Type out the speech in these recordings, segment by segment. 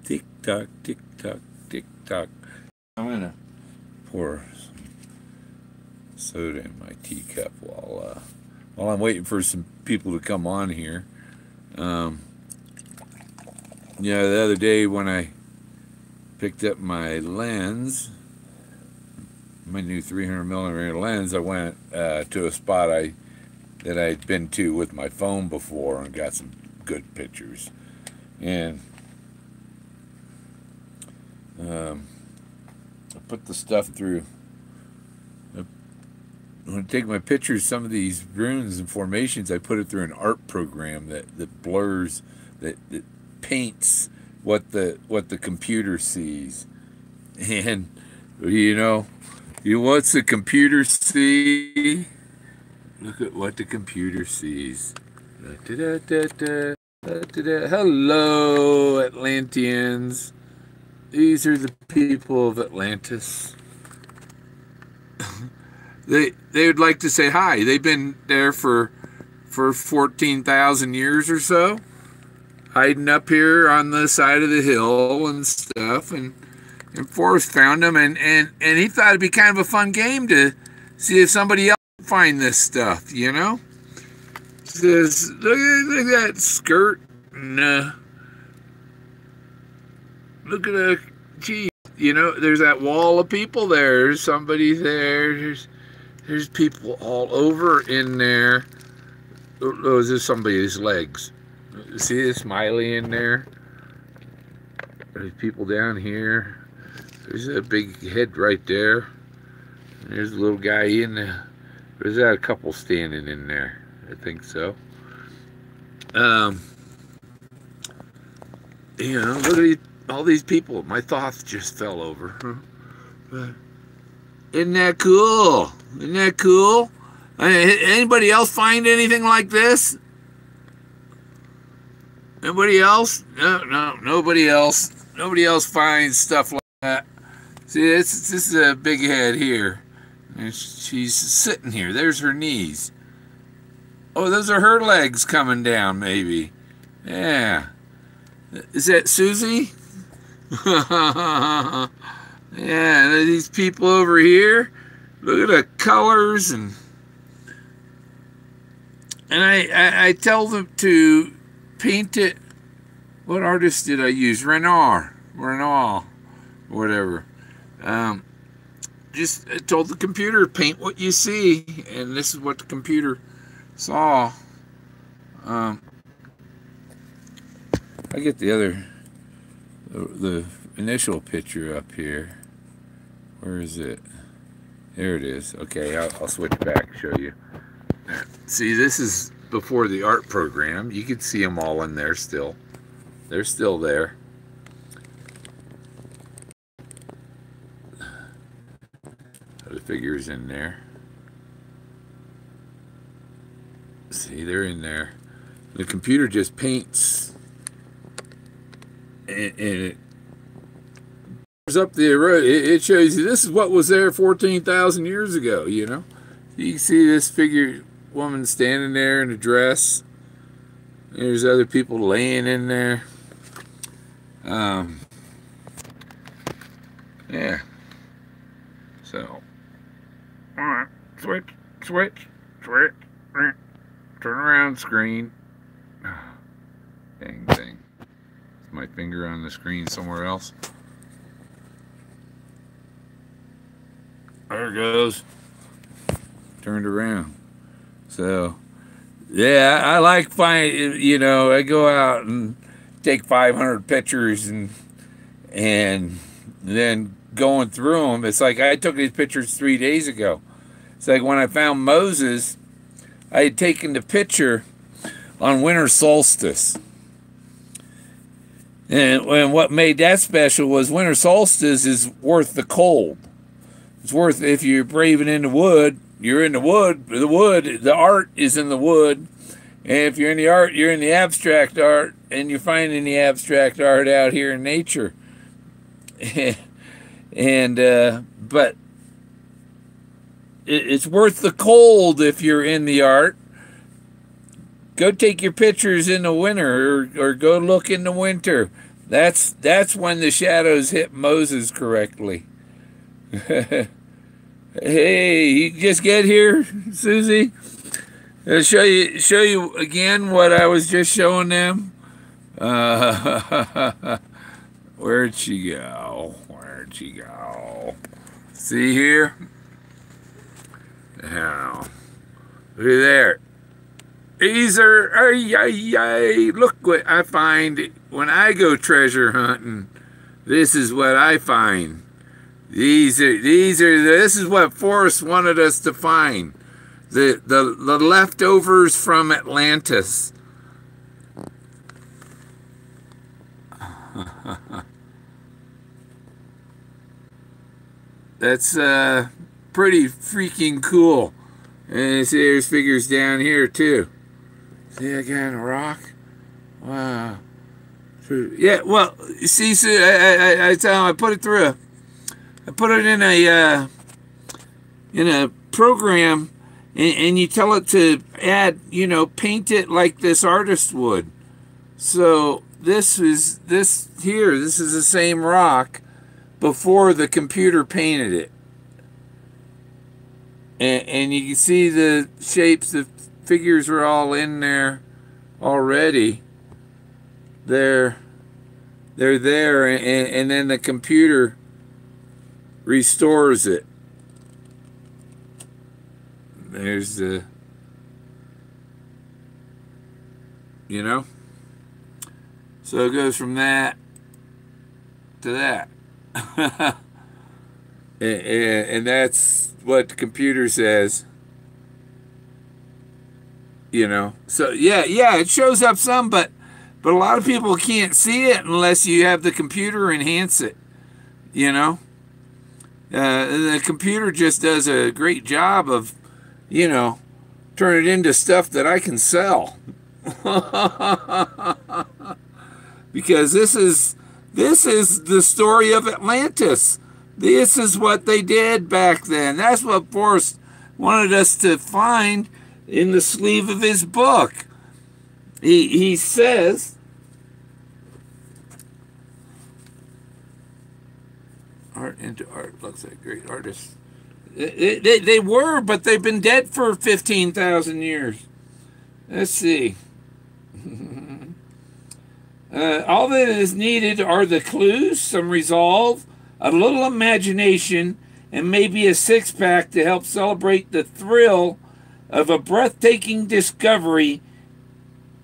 Tick tock, tick tock, tick tock. I'm gonna pour some soda in my teacup while I'm waiting for some people to come on here. Yeah, the other day when I picked up my lens, my new 300 millimeter lens, I went to a spot that I'd been to with my phone before and got some good pictures. And I put the stuff through. When I take my pictures, some of these runes and formations, I put it through an art program that blurs, that paints what the computer sees. And what's the computer see? Look at what the computer sees. Hello, Atlanteans. These are the people of Atlantis. They would like to say hi. They've been there for 14,000 years or so, hiding up here on the side of the hill and stuff. And Forrest found them, and he thought it'd be kind of a fun game to see if somebody else could find this stuff. He says, look at that skirt, and look at the, gee, there's that wall of people there. There's somebody there. There's people all over in there. Oh, is this somebody's legs? See this smiley in there? There's people down here. There's a big head right there. There's a little guy in there. There's a couple standing in there. I think so. Look at all these people. My thoughts just fell over. Isn't that cool? Isn't that cool? Anybody else find anything like this? Nobody else? No, nobody else. Nobody else finds stuff like that. See, this is a big head here. And she's sitting here. There's her knees. Oh, those are her legs coming down, maybe. Yeah. Is that Susie? Yeah, these people over here. Look at the colors, and I tell them to paint it. What artist did I use? Renoir, whatever. Just told the computer, paint what you see, and this is what the computer saw. I get the initial picture up here. Where is it? There it is. Okay, I'll switch back and show you. See, this is before the art program. You can see them all in there still. They're still there. The figures in there. See, they're in there. The computer just paints, and it up there. It shows you this is what was there 14,000 years ago. You can see this figure woman standing there in a dress. There's other people laying in there. Yeah. So, switch, turn around screen. Dang thing. Is my finger on the screen somewhere else? There it goes. Turned around. So, yeah, I like finding, I go out and take 500 pictures and then going through them. It's like I took these pictures 3 days ago. It's like when I found Moses, I had taken the picture on winter solstice. And what made that special was winter solstice is worth the cold. It's worth, if you're braving in the wood, you're in the wood. The art is in the wood. And if you're in the art, you're in the abstract art, and you're finding the abstract art out here in nature. But it's worth the cold if you're in the art. Go take your pictures in the winter, or go look in the winter. That's when the shadows hit Moses correctly. Hey, you just get here, Susie? I'll show you again what I was just showing them. Where'd she go? Where'd she go? See here? Now, look at there. These are, look what I find when I go treasure hunting. This is what I find. This is what Forrest wanted us to find. The leftovers from Atlantis. That's pretty freaking cool. And see, there's figures down here too. See that guy in a rock? Wow. Yeah, well, see, so I tell him I put it through I put it in a program, and you tell it to add, paint it like this artist would. So this is the same rock before the computer painted it. And you can see the shapes, the figures are all in there already. They're there, and then the computer restores it. There's the, so it goes from that to that. and that's what the computer says. So yeah, it shows up some, but a lot of people can't see it unless you have the computer enhance it. The computer just does a great job of, turn it into stuff that I can sell. Because this is the story of Atlantis. This is what they did back then. That's what Forrest wanted us to find in the sleeve of his book. He says, art into art, looks like great artists. They were, but they've been dead for 15,000 years. Let's see. All that is needed are the clues, some resolve, a little imagination, and maybe a six-pack to help celebrate the thrill of a breathtaking discovery.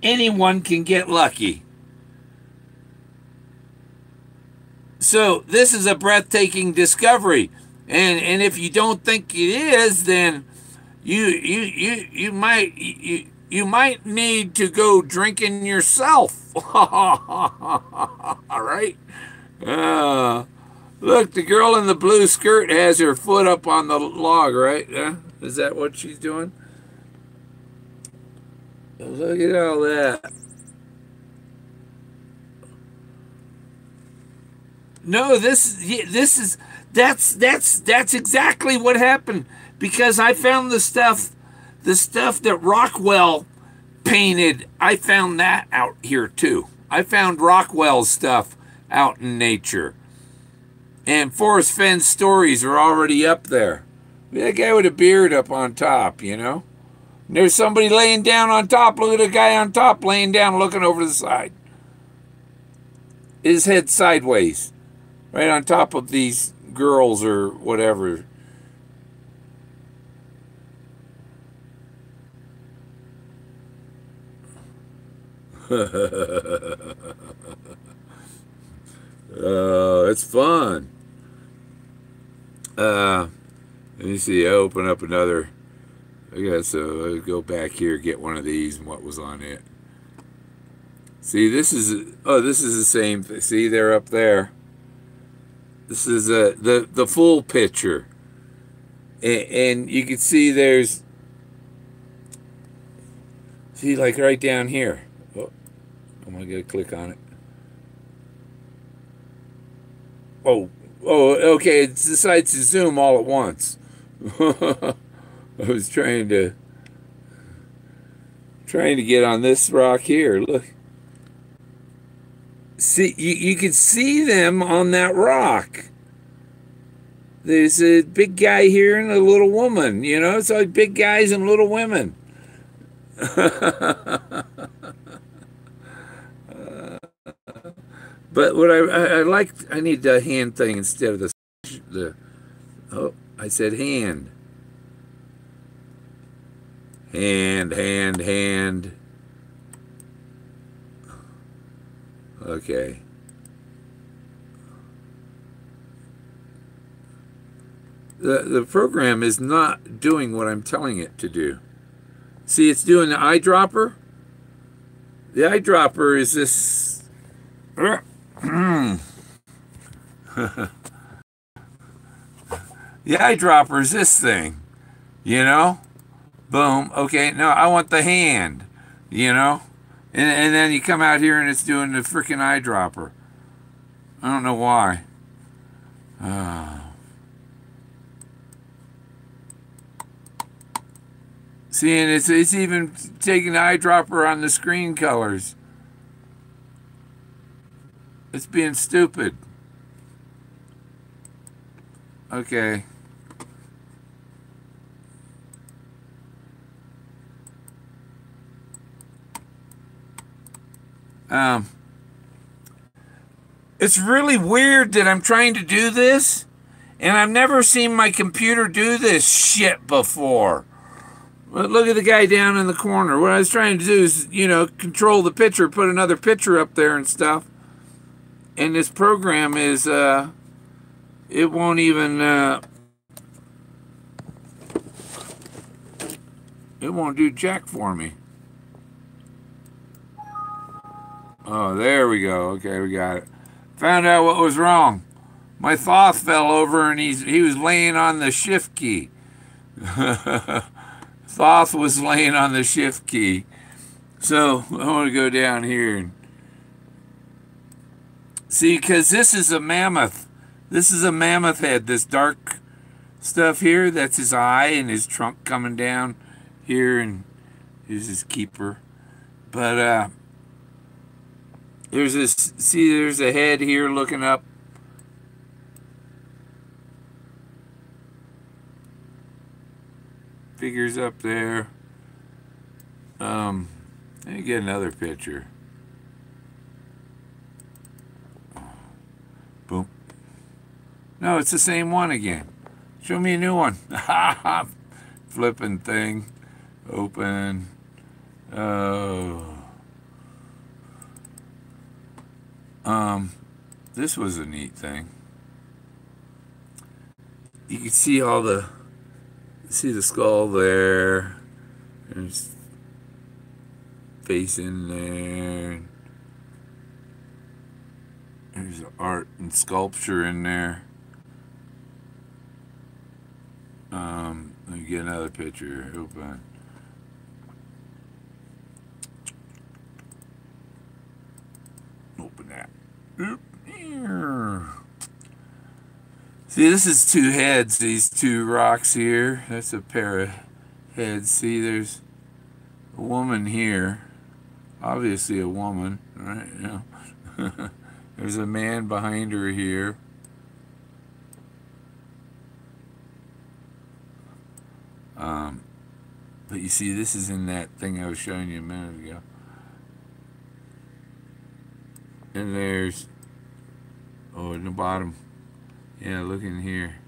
Anyone can get lucky. So this is a breathtaking discovery, and if you don't think it is, then you might need to go drinking yourself. All right. Look, the girl in the blue skirt has her foot up on the log, right? Is that what she's doing? Look at all that. No, that's exactly what happened, because I found the stuff that Rockwell painted. I found that out here too. I found Rockwell's stuff out in nature. And Forrest Fenn's stories are already up there. That guy with a beard up on top, And there's somebody laying down on top. Look at the guy on top laying down, looking over the side. His head sideways, right on top of these girls or whatever. It's fun. Let me see. I open up another. So I'll go back here, get one of these, and what was on it. See, this is the same thing. See, they're up there. This is the full picture, and you can see there's, see, like right down here. Oh, I'm gonna click on it. Oh, okay. It decides to zoom all at once. I was trying to get on this rock here. Look. See, you can see them on that rock. There's a big guy here and a little woman. You know, it's like big guys and little women. But what I like, I need the hand thing instead of the. Oh, I said hand. Hand. Okay. The program is not doing what I'm telling it to do. See, it's doing the eyedropper. The eyedropper is this. The eyedropper is this thing, you know? Boom. Okay, no, I want the hand, you know? And then you come out here and it's doing the freaking eyedropper. I don't know why. See, and it's even taking the eyedropper on the screen colors. It's being stupid. Okay. It's really weird that I'm trying to do this, and I've never seen my computer do this shit before. Look at the guy down in the corner. What I was trying to do is, you know, control the picture, put another picture up there and stuff. And this program is, it won't even, it won't do jack for me. Oh, there we go. Okay, we got it. Found out what was wrong. My Thoth fell over and he was laying on the shift key. Thoth was laying on the shift key. So I want to go down here and see, because this is a mammoth. This is a mammoth head. This dark stuff here, that's his eye and his trunk coming down here, and here's his keeper. But there's this, see, there's a head here looking up. Figures up there. Let me get another picture. Boom. No, it's the same one again. Show me a new one. Flipping thing. Open. Oh. This was a neat thing. You can see all the, see the skull there. There's face in there. There's art and sculpture in there. Let me get another picture. Open. Open that. See, this is two heads, these two rocks here. That's a pair of heads. See, there's a woman here. Obviously a woman, right? You know. There's a man behind her here. But you see, this is in that thing I was showing you a minute ago. And there's, oh, in the bottom. Yeah, look in here.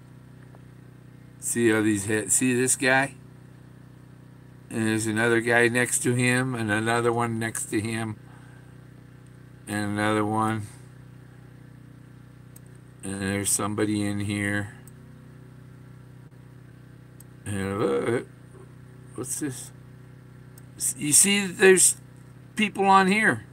See how these heads, see this guy? And there's another guy next to him, and another one next to him, and another one. And there's somebody in here. And what's this? You see, there's people on here.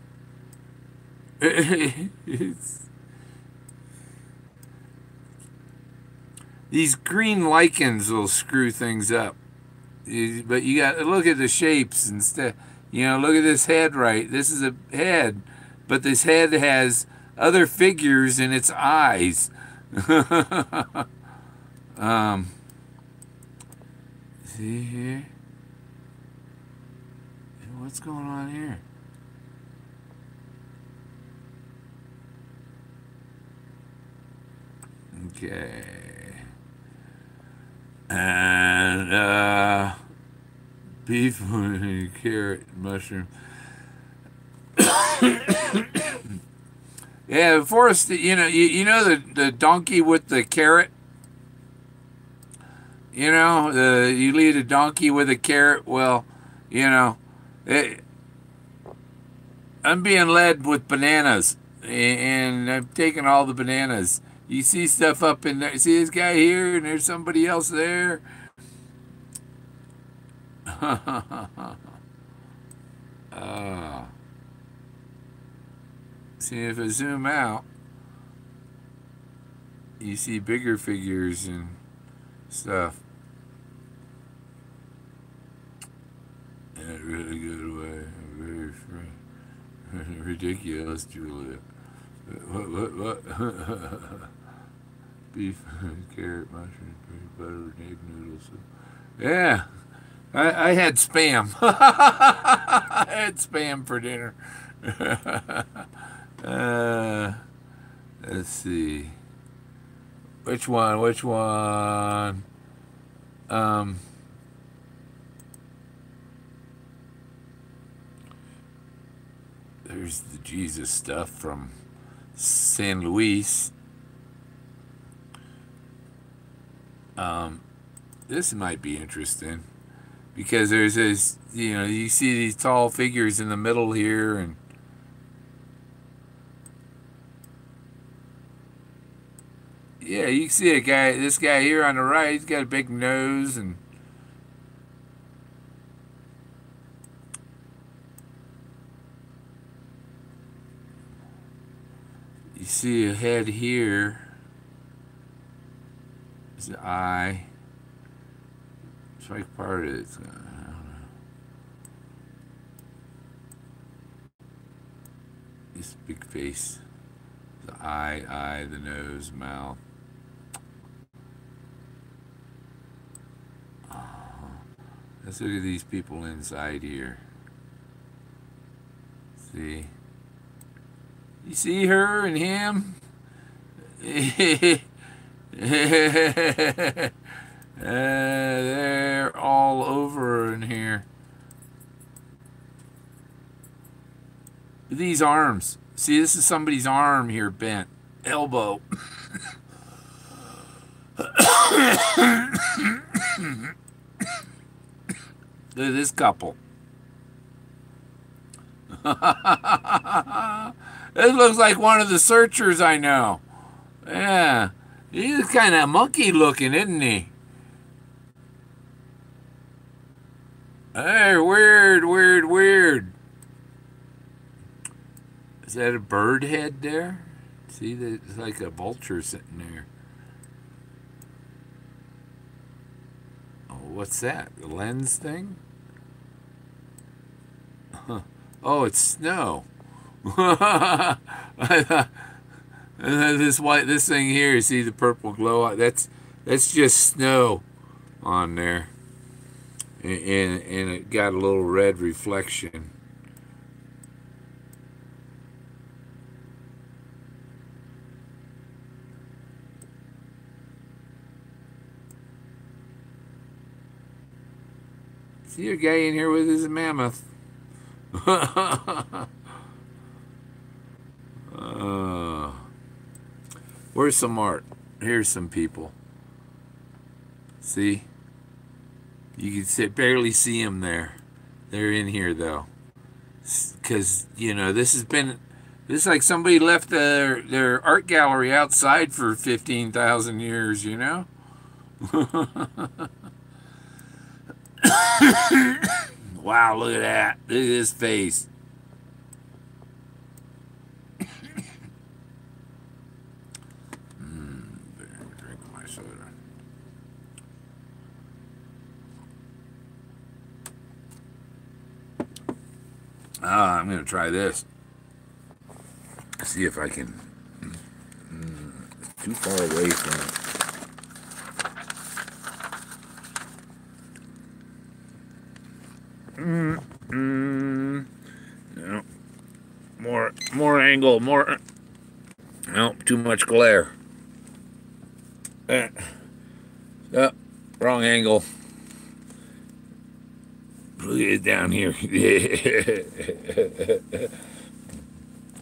These green lichens will screw things up. But you got to look at the shapes instead. You know, look at this head, right? This is a head, but this head has other figures in its eyes. See here? What's going on here? Okay. And beef, carrot, mushroom. Yeah, Forrest. You know the donkey with the carrot. You know, you lead a donkey with a carrot. Well, you know, it, I'm being led with bananas, and I'm taking all the bananas. You see stuff up in there. See this guy here, and there's somebody else there. See, if I zoom out, you see bigger figures and stuff. In a really good way. Very ridiculous, Julia. What? Beef, carrot, mushroom, butter, egg noodles. Yeah. I had spam. I had spam for dinner. Let's see. Which one? There's the Jesus stuff from San Luis. This might be interesting because there's this, you see these tall figures in the middle here, and yeah, you see this guy here on the right, he's got a big nose, and you see a head here. It's an eye. It's like part of it. I don't know. This big face. The eye, the nose, mouth. Let's look at these people inside here. See? You see her and him? They're all over in here. These arms. See, this is somebody's arm here bent. Elbow. Look at this couple. This looks like one of the searchers I know. Yeah. He's kind of monkey looking, isn't he? Hey, weird. Is that a bird head there? See, it's like a vulture sitting there. Oh, what's that? The lens thing? Oh, it's snow. This thing here, you see the purple glow? That's just snow on there, and it got a little red reflection. See a guy in here with his mammoth. Where's some art? Here's some people. See? You can barely see them there. They're in here though, because this is like somebody left their art gallery outside for 15,000 years. Wow, look at that. Look at his face. Drink my soda. I'm going to try this. See if I can. It's too far away from it. No. More angle, more. No, too much glare. Oh, wrong angle. Look at it down here.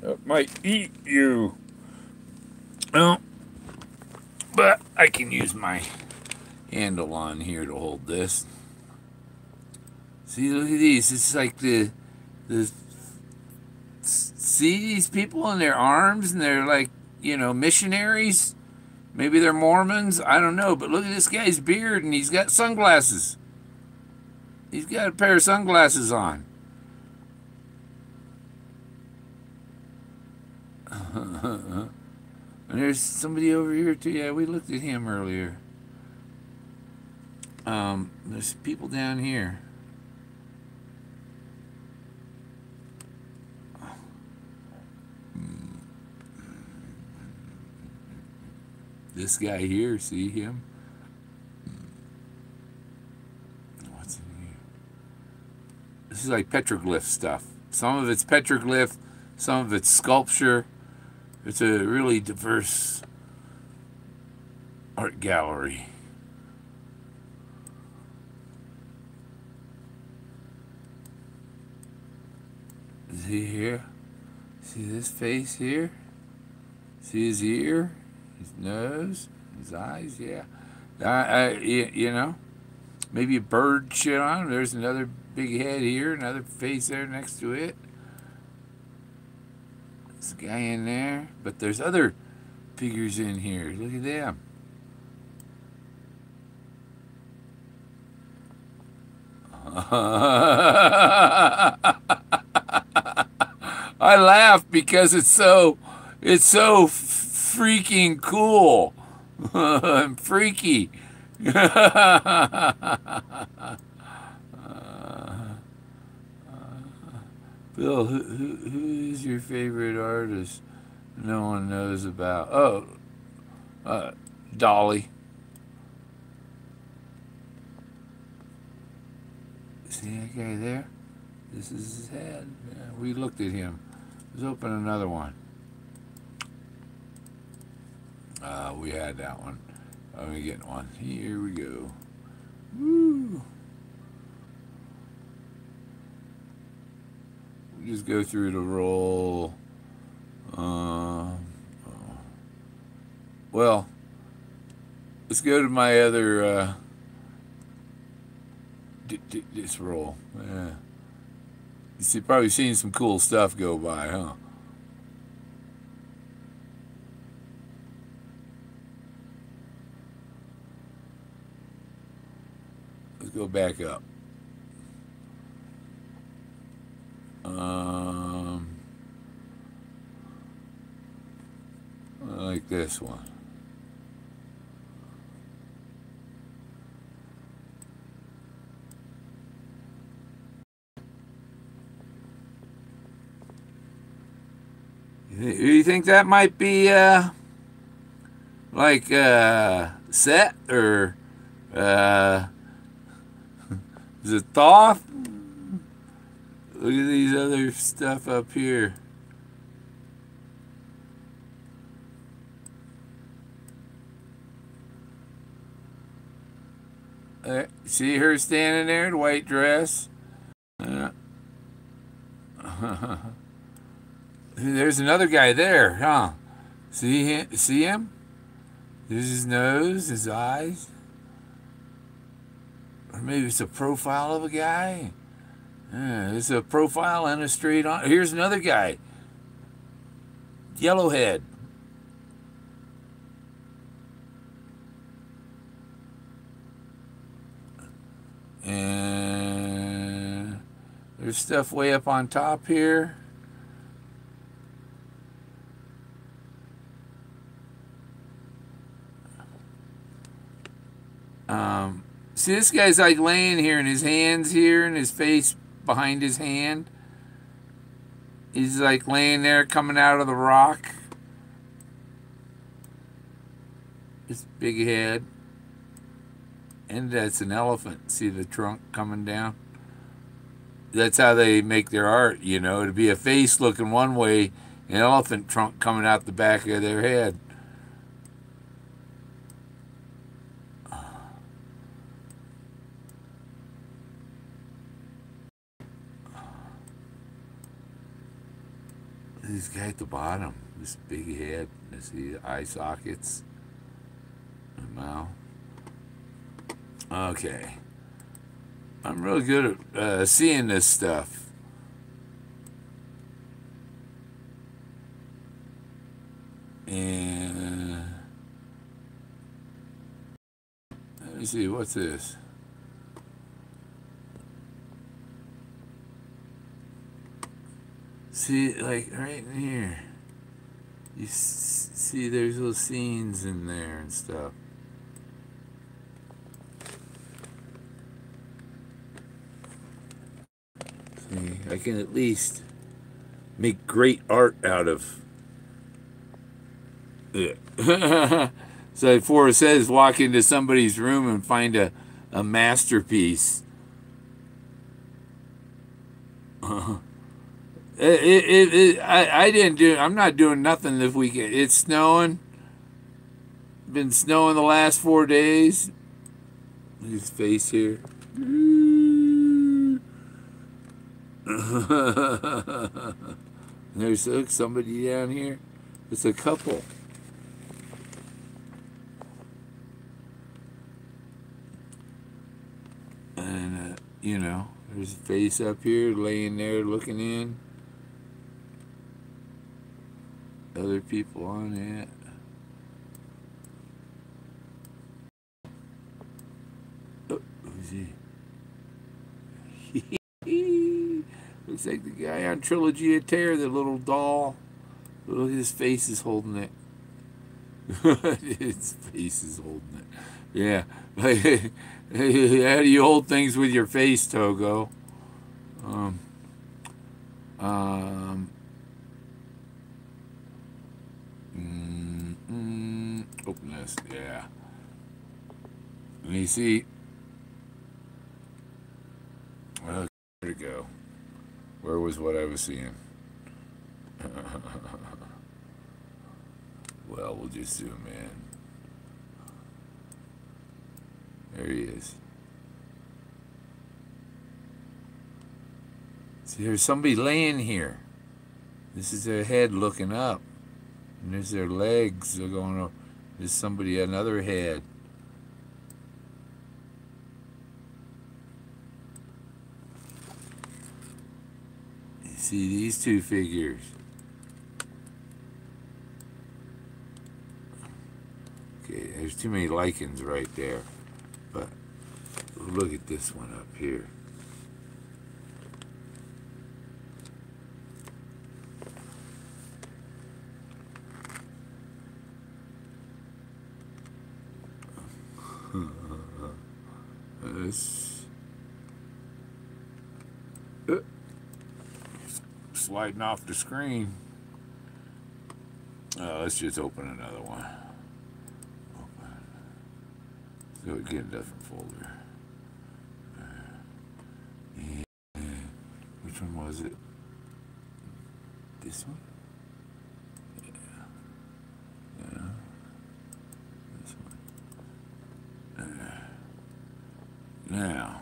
That might eat you. Well, but I can use my handle on here to hold this. See, look at these. It's like the see these people in their arms, and they're like, you know, missionaries. Maybe they're Mormons. I don't know. But look at this guy's beard, and he's got sunglasses. He's got a pair of sunglasses on. And there's somebody over here too. Yeah, we looked at him earlier. There's people down here. This guy here, see him? What's in here? This is like petroglyph stuff. Some of it's petroglyph, some of it's sculpture. It's a really diverse art gallery. See here? See this face here? See his ear? His nose? His eyes? Yeah. You know, maybe a bird shit on him. There's another big head here, another face there next to it. There's a guy in there. But there's other figures in here. Look at them. I laugh because it's so freaking cool and freaky. Bill, who is your favorite artist no one knows about? Oh, Dolly. See that guy there? This is his head. Yeah, we looked at him. Let's open another one. We had that one. Let me get one. Here we go. Woo! We just go through the roll. Well, let's go to my other this roll. Yeah. You see, probably seen some cool stuff go by, huh? Let's go back up. I like this one. You think that might be like set or is it Thoth? Look at these other stuff up here. See her standing there in the white dress? There's another guy there, huh? See him? See him? There's his nose, his eyes. Or maybe it's a profile of a guy. It's a profile and a straight on. Here's another guy. Yellowhead. And there's stuff way up on top here. See, this guy's like laying here, and his hands here, and his face behind his hand. He's like laying there, coming out of the rock. This big head. And that's an elephant. See the trunk coming down? That's how they make their art, you know. It'd be a face looking one way, an elephant trunk coming out the back of their head. this guy at the bottom, this big head, see eye sockets, and mouth. Okay, I'm really good at seeing this stuff. And let me see, what's this? See, like right in here, you see there's little scenes in there and stuff. See, I can at least make great art out of it. So before it says walk into somebody's room and find a masterpiece. I didn't do. I'm not doing nothing this weekend. It's snowing. Been snowing the last 4 days. His face here. There's somebody down here. It's a couple. And you know, there's a face up here laying there looking in. Other people on it. Oh, who's he? Looks like the guy on Trilogy of Terror, the little doll. Look at his face is holding it. His face is holding it. Yeah. How do you hold things with your face, Togo? Open this, yeah. Let me see. Where to go? Where was what I was seeing? Well, we'll just zoom in. There he is. See, there's somebody laying here. This is their head looking up. And there's their legs. They're going over. There's somebody, another head. You see these two figures. Okay, there's too many lichens right there. But look at this one up here. This sliding off the screen. Let's just open another one. Open. So we get a different folder. Which one was it? This one? Yeah. This one. Now.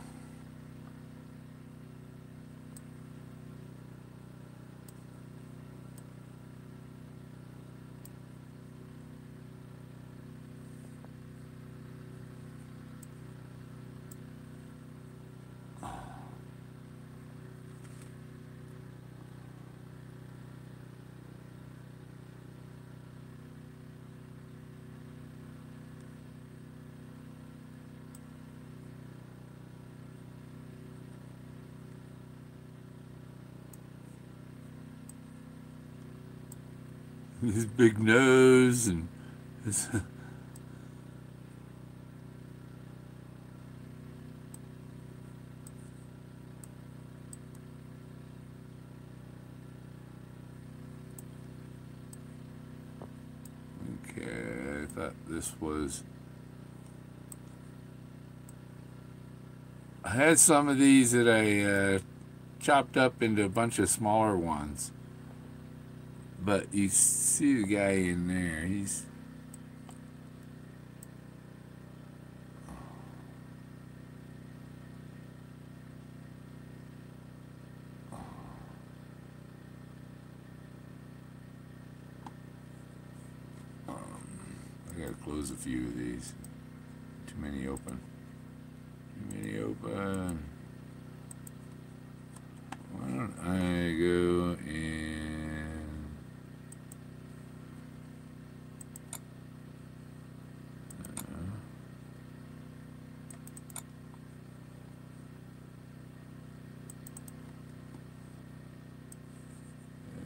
His big nose and his okay, I thought this was. I had some of these that I chopped up into a bunch of smaller ones. But you see the guy in there, he's... gotta close a few of these. Too many open. Too many open. Why don't I go and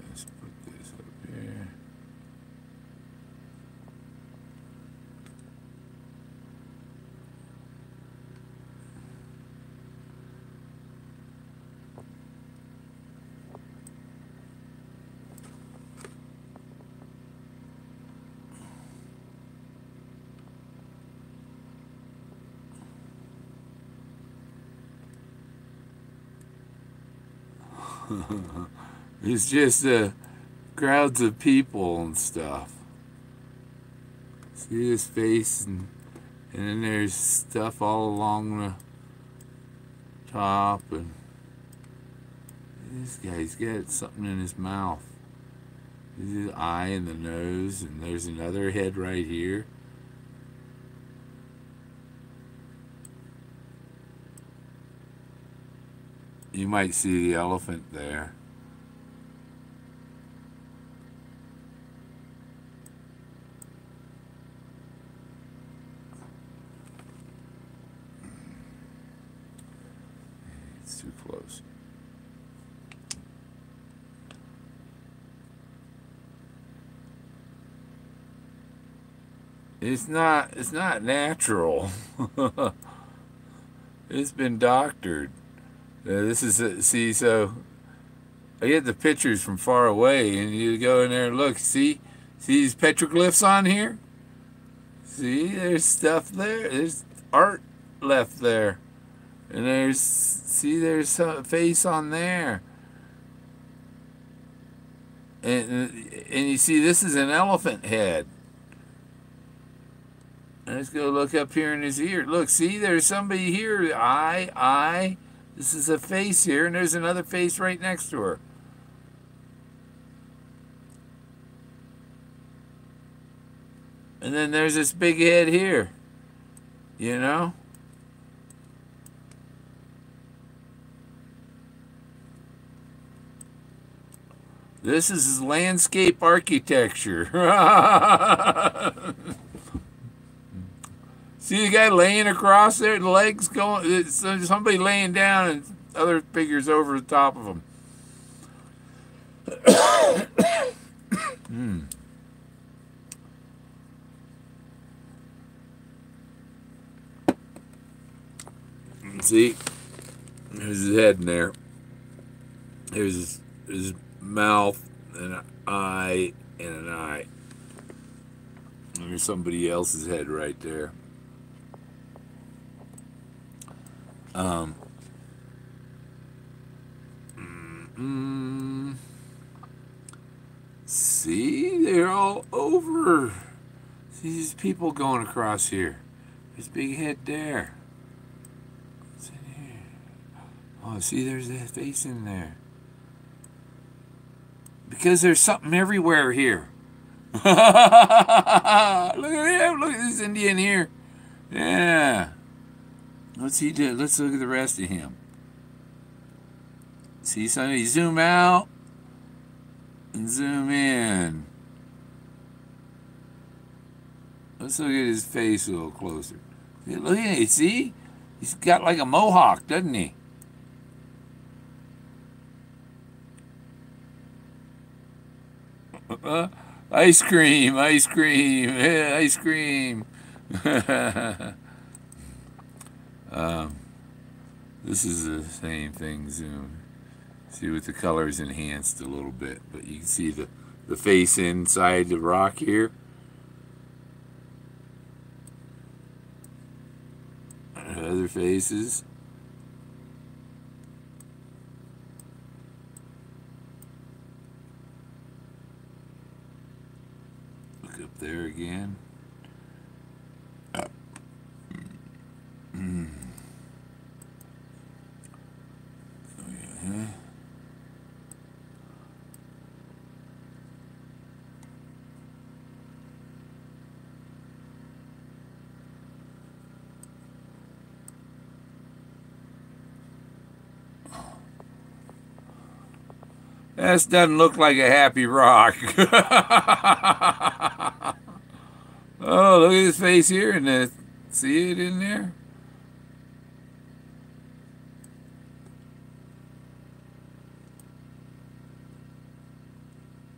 let's put this up here. It's just crowds of people and stuff. See his face, and then there's stuff all along the top, and this guy's got something in his mouth. There's his eye and the nose, and there's another head right here. You might see the elephant there. It's too close. It's not natural. It's been doctored. This is see, so I get the pictures from far away, and you go in there and look. See these petroglyphs on here? See, there's stuff there. There's art left there, and there's a face on there, and you see this is an elephant head. Let's go look up here in his ear. Look, see, there's somebody here. Eye. This is a face here, and there's another face right next to her. And then there's this big head here. You know? This is landscape architecture. See the guy laying across there, the legs going, somebody laying down and other figures over the top of him. See, there's his head in there. There's his mouth and an eye and an eye. And there's somebody else's head right there. See, they're all over. See these people going across here. There's a big head there. What's in here? Oh, see, there's that face in there. Because there's something everywhere here. Look at him. Look at this Indian here. Yeah. What's he do? Let's look at the rest of him. See something? Zoom out and zoom in. Let's look at his face a little closer. Look at it. See? He's got like a mohawk, doesn't he? Ice cream, ice cream, yeah, ice cream. This is the same thing, zoom. See, with the colors enhanced a little bit, but you can see the face inside the rock here. Other faces. Look up there again. That doesn't look like a happy rock. Oh, look at his face here, and see it in there?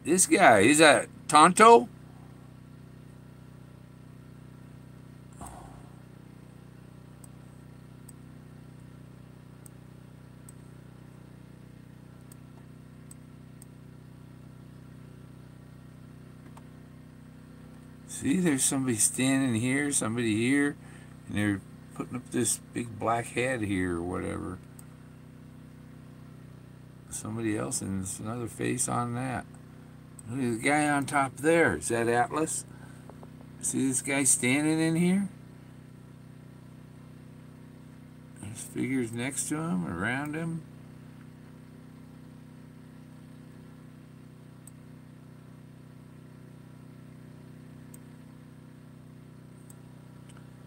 This guy, he's a Tonto? See, there's somebody standing here, somebody here, and they're putting up this big black head here or whatever. Somebody else, and there's another face on that. Look at the guy on top there. Is that Atlas? See this guy standing in here? There's figures next to him, around him.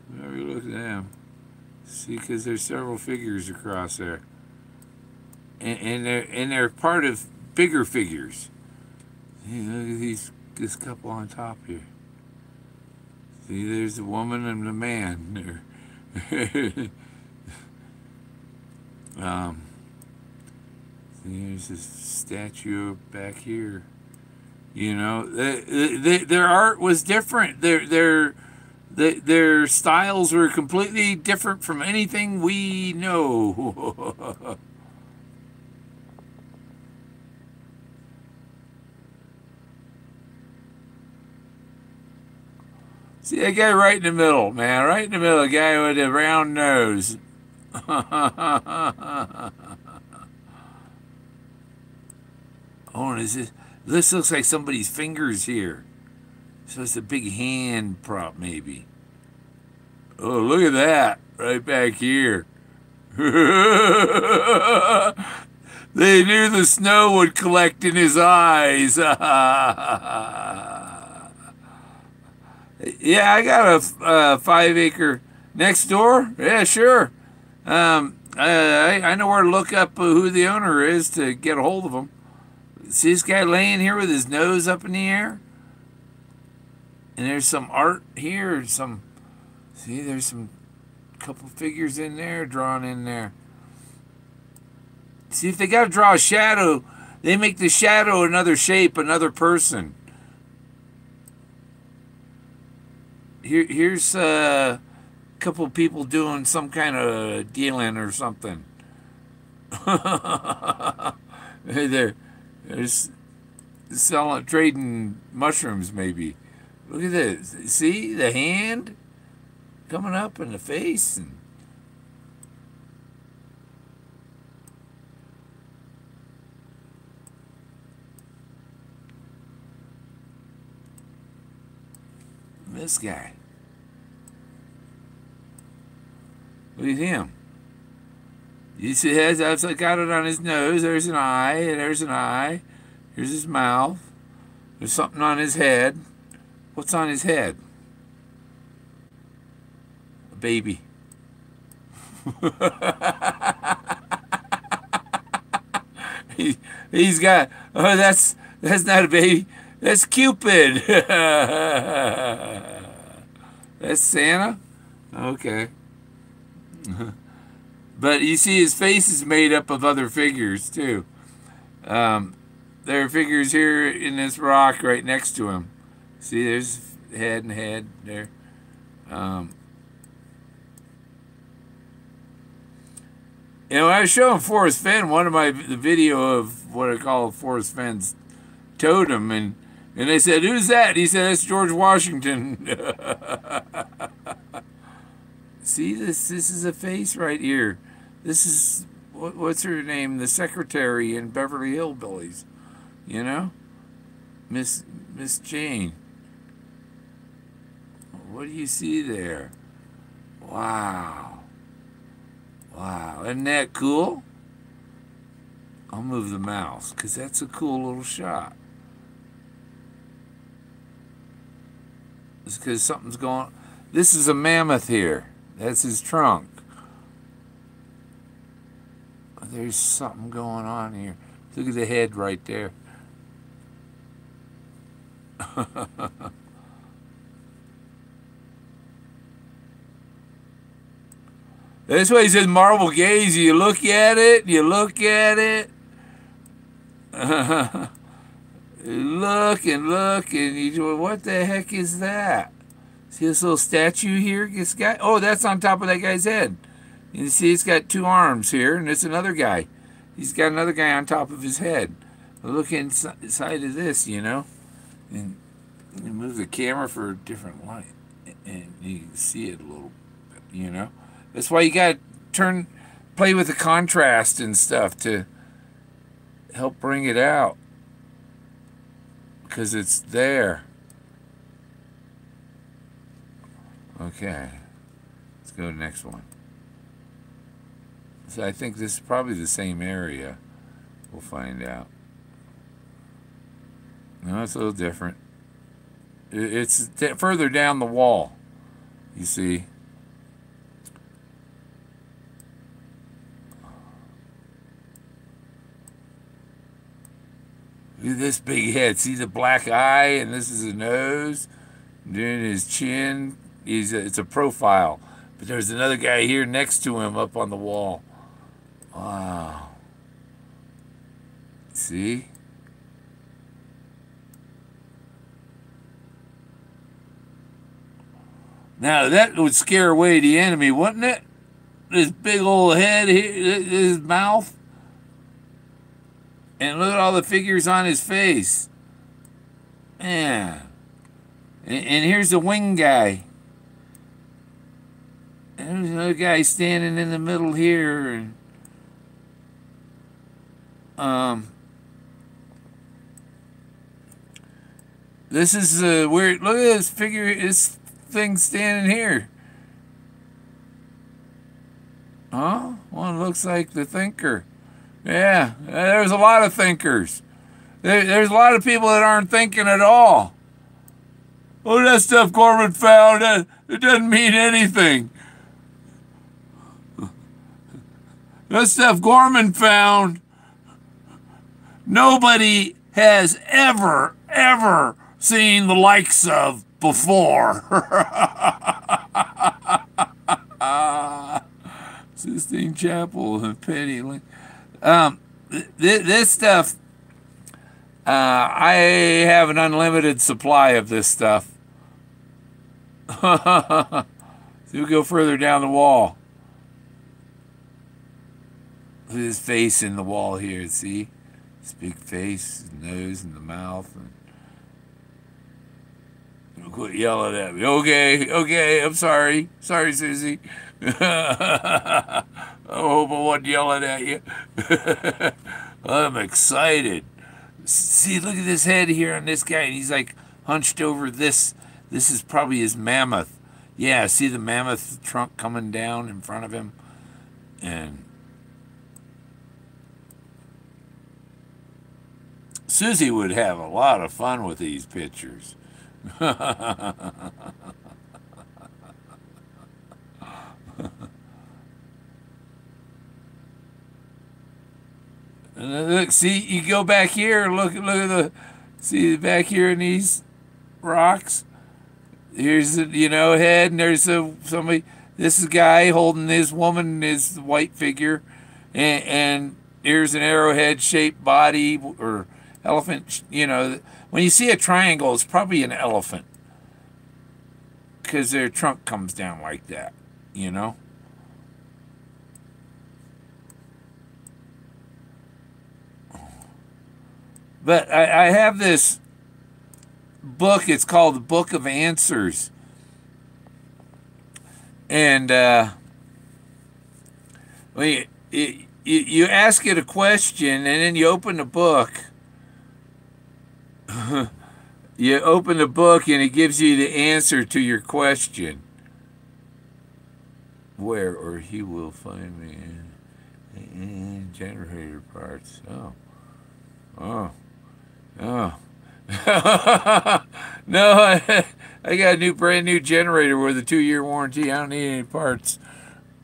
Whenever you look at them, see, because there's several figures across there, and they're part of bigger figures. See, look at this couple on top here. See, there's the woman and the man there. See, there's this statue back here. You know, their art was different. Their styles were completely different from anything we know. See that guy right in the middle, man. Right in the middle, the guy with the round nose. Oh, and this looks like somebody's fingers here. So it's a big hand prop, maybe. Oh, look at that. Right back here. They knew the snow would collect in his eyes. Yeah, I got a 5-acre next door. Yeah, sure. I know where to look up who the owner is to get a hold of him. See this guy laying here with his nose up in the air? And there's some art here. See, there's some couple figures in there, drawn in there. See, if they got to draw a shadow, they make the shadow another shape, another person. Here's a couple of people doing some kind of dealing or something. They're selling, trading mushrooms, maybe. Look at this. See the hand coming up in the face, and this guy. Look at him. You see, I've got it on his nose. There's an eye. There's an eye. Here's his mouth. There's something on his head. What's on his head? A baby. He's got. Oh, that's not a baby. That's Cupid. That's Santa? Okay. But you see his face is made up of other figures, too. There are figures here in this rock right next to him. See, there's head and head there. You know, I was showing Forrest Fenn the video of what I call Forrest Fenn's totem, and they said, "Who's that?" He said, "That's George Washington." See, this is a face right here. This is what's her name? The secretary in Beverly Hillbillies. You know, Miss Jane. What do you see there? Wow. Wow, isn't that cool? I'll move the mouse, because that's a cool little shot. It's because something's going on. This is a mammoth here. That's his trunk. There's something going on here. Look at the head right there. That's why he says marble gaze. You look at it, you look at it. Look and you go, what the heck is that? See this little statue here? This guy? Oh, that's on top of that guy's head. You see it's got two arms here, and it's another guy. He's got another guy on top of his head. Look inside of this, you know. And you move the camera for a different light, and you can see it a little bit, you know. That's why you got to play with the contrast and stuff to help bring it out, because it's there. Okay, let's go to the next one. So I think this is probably the same area. We'll find out. No, it's a little different. It's further down the wall, you see. Look at this big head. See the black eye, and this is a nose. Then his chin. It's a profile. But there's another guy here next to him up on the wall. Wow. See? Now that would scare away the enemy, wouldn't it? This big old head here, his mouth. And look at all the figures on his face. Man. And here's the wing guy. And there's another guy standing in the middle here. This is weird. Look at this figure, this thing standing here. Huh? One looks like the thinker. Yeah, there's a lot of thinkers. There's a lot of people that aren't thinking at all. Oh, that stuff Gorman found, it doesn't mean anything. That stuff Gorman found, nobody has ever seen the likes of before. Sistine Chapel and Penny Lane. This stuff, I have an unlimited supply of this stuff. So we'll go further down the wall. Look at his face in the wall here, see? His big face, his nose, and the mouth. And quit yelling at me. Okay, I'm sorry. Sorry, Susie. I hope I wasn't yelling at you. I'm excited. See, look at this head here on this guy. And he's like hunched over this. This is probably his mammoth. Yeah, see the mammoth trunk coming down in front of him? And Susie would have a lot of fun with these pictures. Look, see, you go back here, look at the, see back here in these rocks? Here's the, head, and there's somebody, this is a guy holding his woman, his white figure, and here's an arrowhead-shaped body, or elephant, when you see a triangle, it's probably an elephant, because their trunk comes down like that, But I have this book. It's called the Book of Answers. And well, you ask it a question, and then you open the book. You open the book, and it gives you the answer to your question. Where or he will find me in generator parts. Oh. No, I got a brand new generator with a 2-year warranty. I don't need any parts.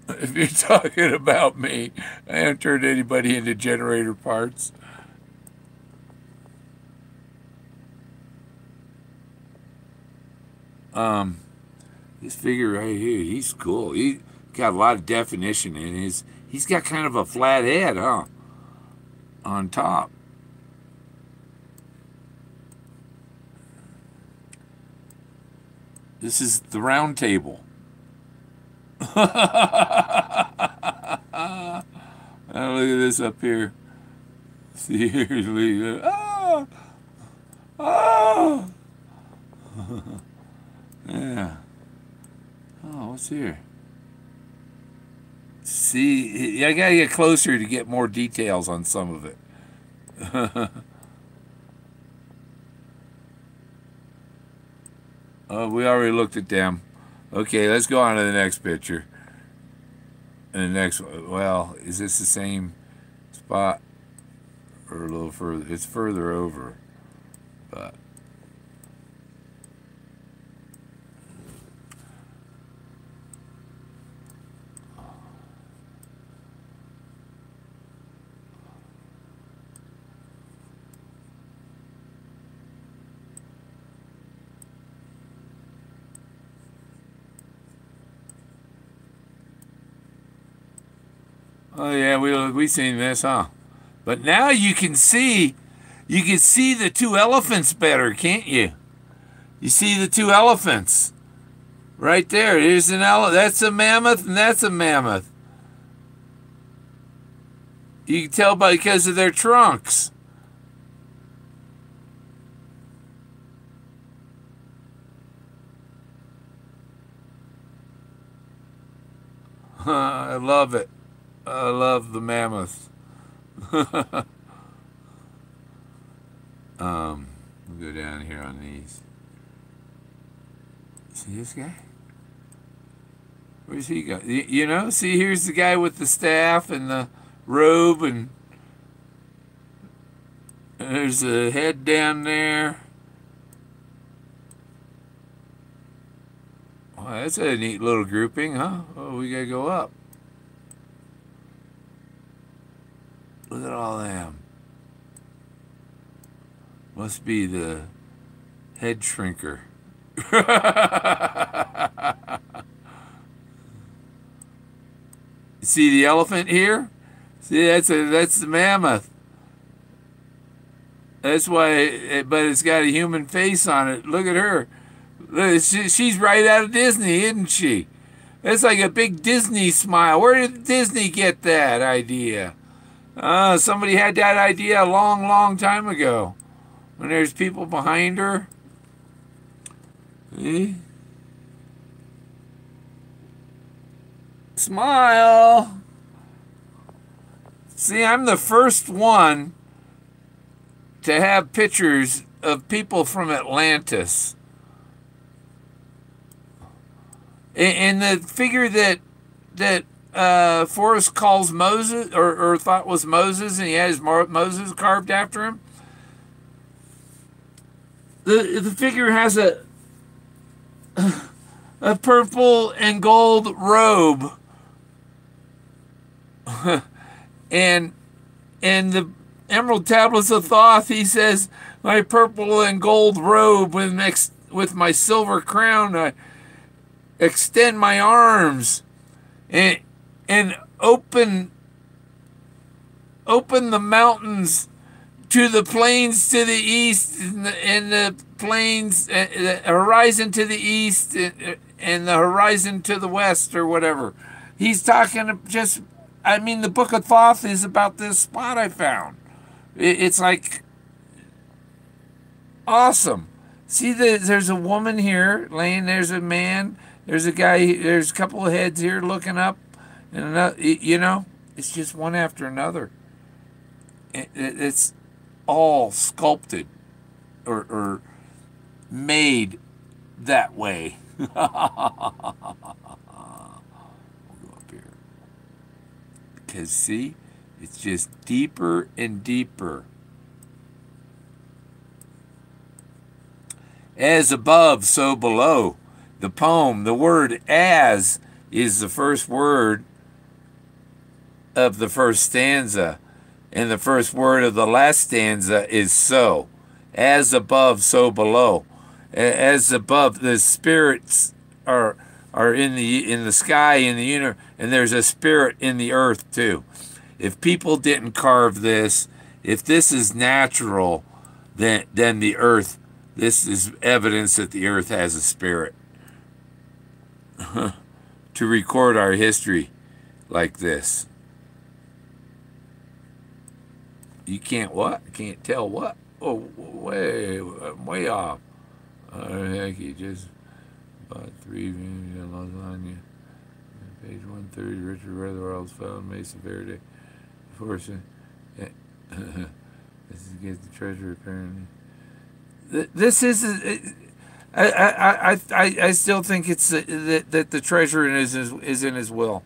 If you're talking about me, I haven't turned anybody into generator parts. This figure right here, he's cool. He got a lot of definition in his. He's got kind of a flat head, huh? On top. This is the round table. Now look at this up here. Seriously. Oh! Oh! Yeah. Oh, what's here? See, I gotta get closer to get more details on some of it. Oh, we already looked at them. Okay, let's go on to the next picture. And the next one, well, is this the same spot? Or a little further? It's further over. But oh yeah, we seen this, huh? But now you can see the two elephants better, can't you? You see the two elephants right there. There's an elephant. That's a mammoth, and that's a mammoth. You can tell because of their trunks. I love it. I love the mammoth. We'll go down here on these. See this guy? Where's he go? You know, see, here's the guy with the staff and the robe, and there's a head down there. Well, that's a neat little grouping, huh? Oh, we gotta go up. Look at all them. Must be the head shrinker. See the elephant here? See, that's the mammoth. That's why, but it's got a human face on it. Look at her. Look, she's right out of Disney, isn't she? That's like a big Disney smile. Where did Disney get that idea? Somebody had that idea a long, long time ago. When there's people behind her. See? Smile. See, I'm the first one to have pictures of people from Atlantis. And the figure that Forrest calls Moses, or thought was Moses, and he has Moses carved after him. The figure has a purple and gold robe, and the Emerald Tablets of Thoth, he says, my purple and gold robe with my silver crown, I extend my arms and open the mountains to the plains to the east, and the plains, the horizon to the east, and the horizon to the west, or whatever. He's talking just, I mean, the Book of Thoth is about this spot I found. It's like awesome. See, there's a woman here laying, there's a man, there's a guy, there's a couple of heads here looking up, and another, you know, it's just one after another. It's all sculpted or made that way. We'll go up here. Because, see, it's just deeper and deeper. As above, so below. The poem, the word as is the first word of the first stanza. And the first word of the last stanza is so. As above, so below. as above. The spirits are in the sky, in the universe, and there's a spirit in the earth too. If people didn't carve this, if this is natural, then the earth, this is evidence that the earth has a spirit. To record our history like this. You can't what? Can't tell what? Oh, way off. Heck, you just bought 3 lasagna. Page 130, Richard Weatherall's found Mesa Verde. Fortune. This is against the treasure, apparently. This is... I still think it's that the treasure is in his will.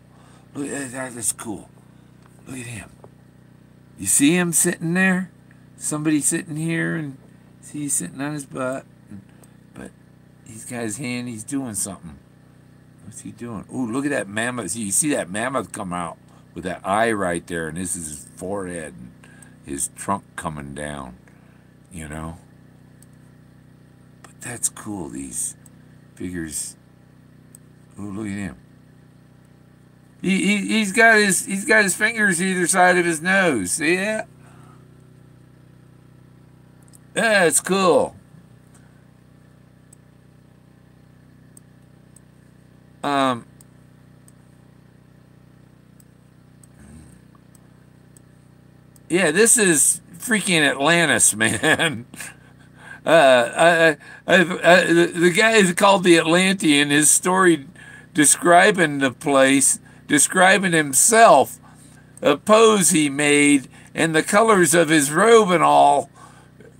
Look at that. That's cool. Look at him. You see him sitting there? Somebody sitting here, and see he's sitting on his butt. But he's got his hand. He's doing something. What's he doing? Ooh, look at that mammoth. You see that mammoth come out with that eye right there, and this is his forehead and his trunk coming down. You know. That's cool, these figures. Oh, look at him. He's got his fingers either side of his nose. See that? Yeah, it's cool. Yeah, this is freaking Atlantis, man. The guy is called the Atlantean. His story describing the place, describing himself, a pose he made, and the colors of his robe and all.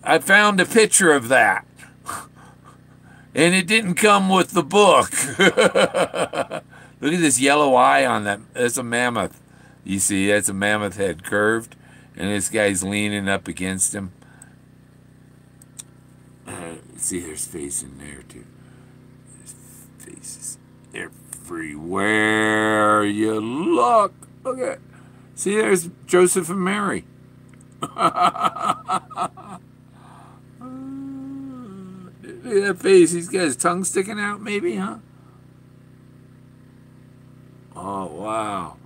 I found a picture of that. And it didn't come with the book. Look at this yellow eye on that. That's a mammoth. You see, that's a mammoth head curved. And this guy's leaning up against him. See, there's face in there too. There's faces everywhere you look. Look at. See, there's Joseph and Mary. Look at that face. He's got his tongue sticking out, maybe, huh? Oh wow.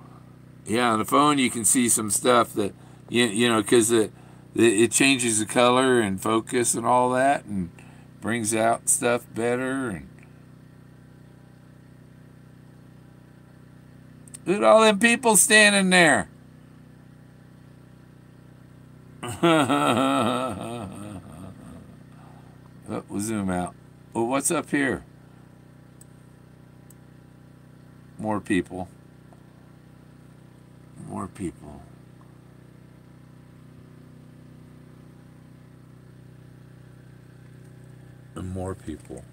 Yeah, on the phone you can see some stuff that you know, because it changes the color and focus and all that, and brings out stuff better. And look at all them people standing there. Oh, we'll zoom out. Well, what's up here? More people. More people. And more people.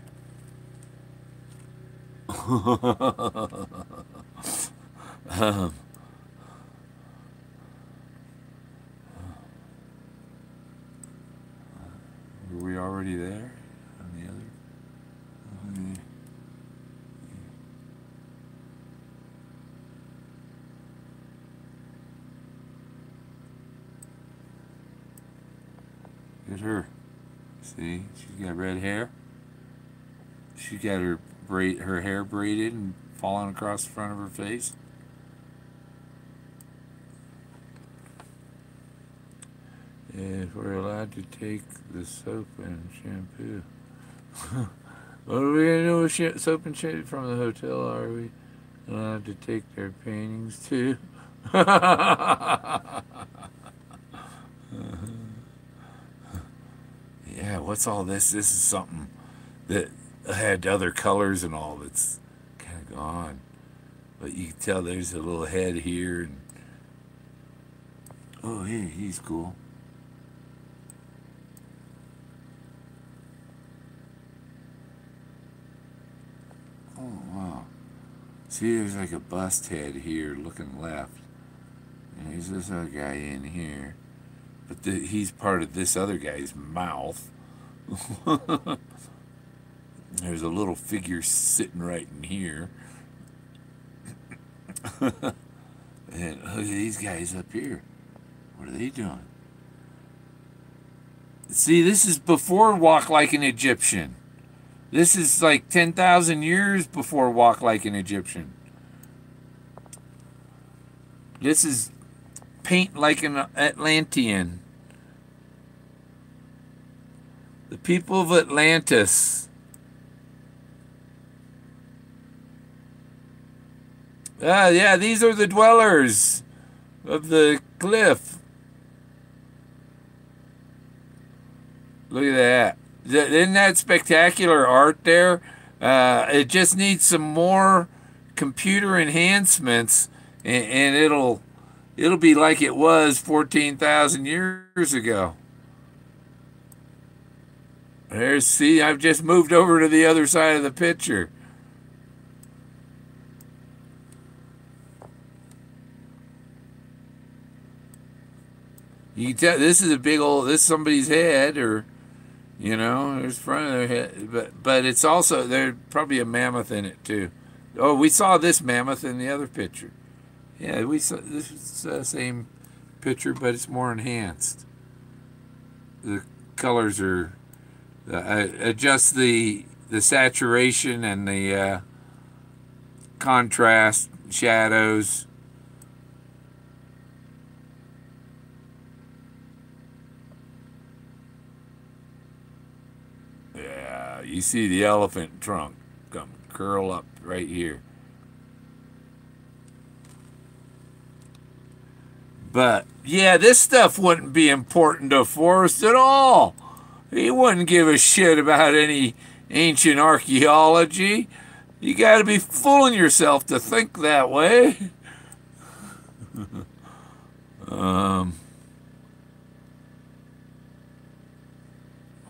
Were we already there? On the other? Look at her. See, she's got red hair. She got her hair braided and falling across the front of her face. If we're allowed to take the soap and shampoo. What are we gonna do with soap and shampoo from the hotel? Are we allowed to take their paintings too? Yeah, what's all this? This is something that had other colors and all that's kind of gone. But you can tell there's a little head here. And oh, hey, he's cool. Oh, wow. See, there's like a bust head here looking left. And there's this other guy in here. But he's part of this other guy's mouth. There's a little figure sitting right in here. And look at these guys up here. What are they doing? See, this is before Walk Like an Egyptian. This is like 10,000 years before Walk Like an Egyptian. This is Paint Like an Atlantean. The people of Atlantis. Ah, yeah, these are the dwellers of the cliff. Look at that. Isn't that spectacular art there? It just needs some more computer enhancements, and it'll be like it was 14,000 years ago. There's, see, I've just moved over to the other side of the picture. You can tell this is a big old, this is somebody's head, or, you know, there's front of their head. But it's also, there's probably a mammoth in it too. Oh, we saw this mammoth in the other picture. Yeah, we saw, this is the same picture, but it's more enhanced. The colors are, adjust the saturation and the contrast, shadows. Yeah, you see the elephant trunk come curl up right here. But yeah, this stuff wouldn't be important to Forrest at all. He wouldn't give a shit about any ancient archaeology. You got to be fooling yourself to think that way.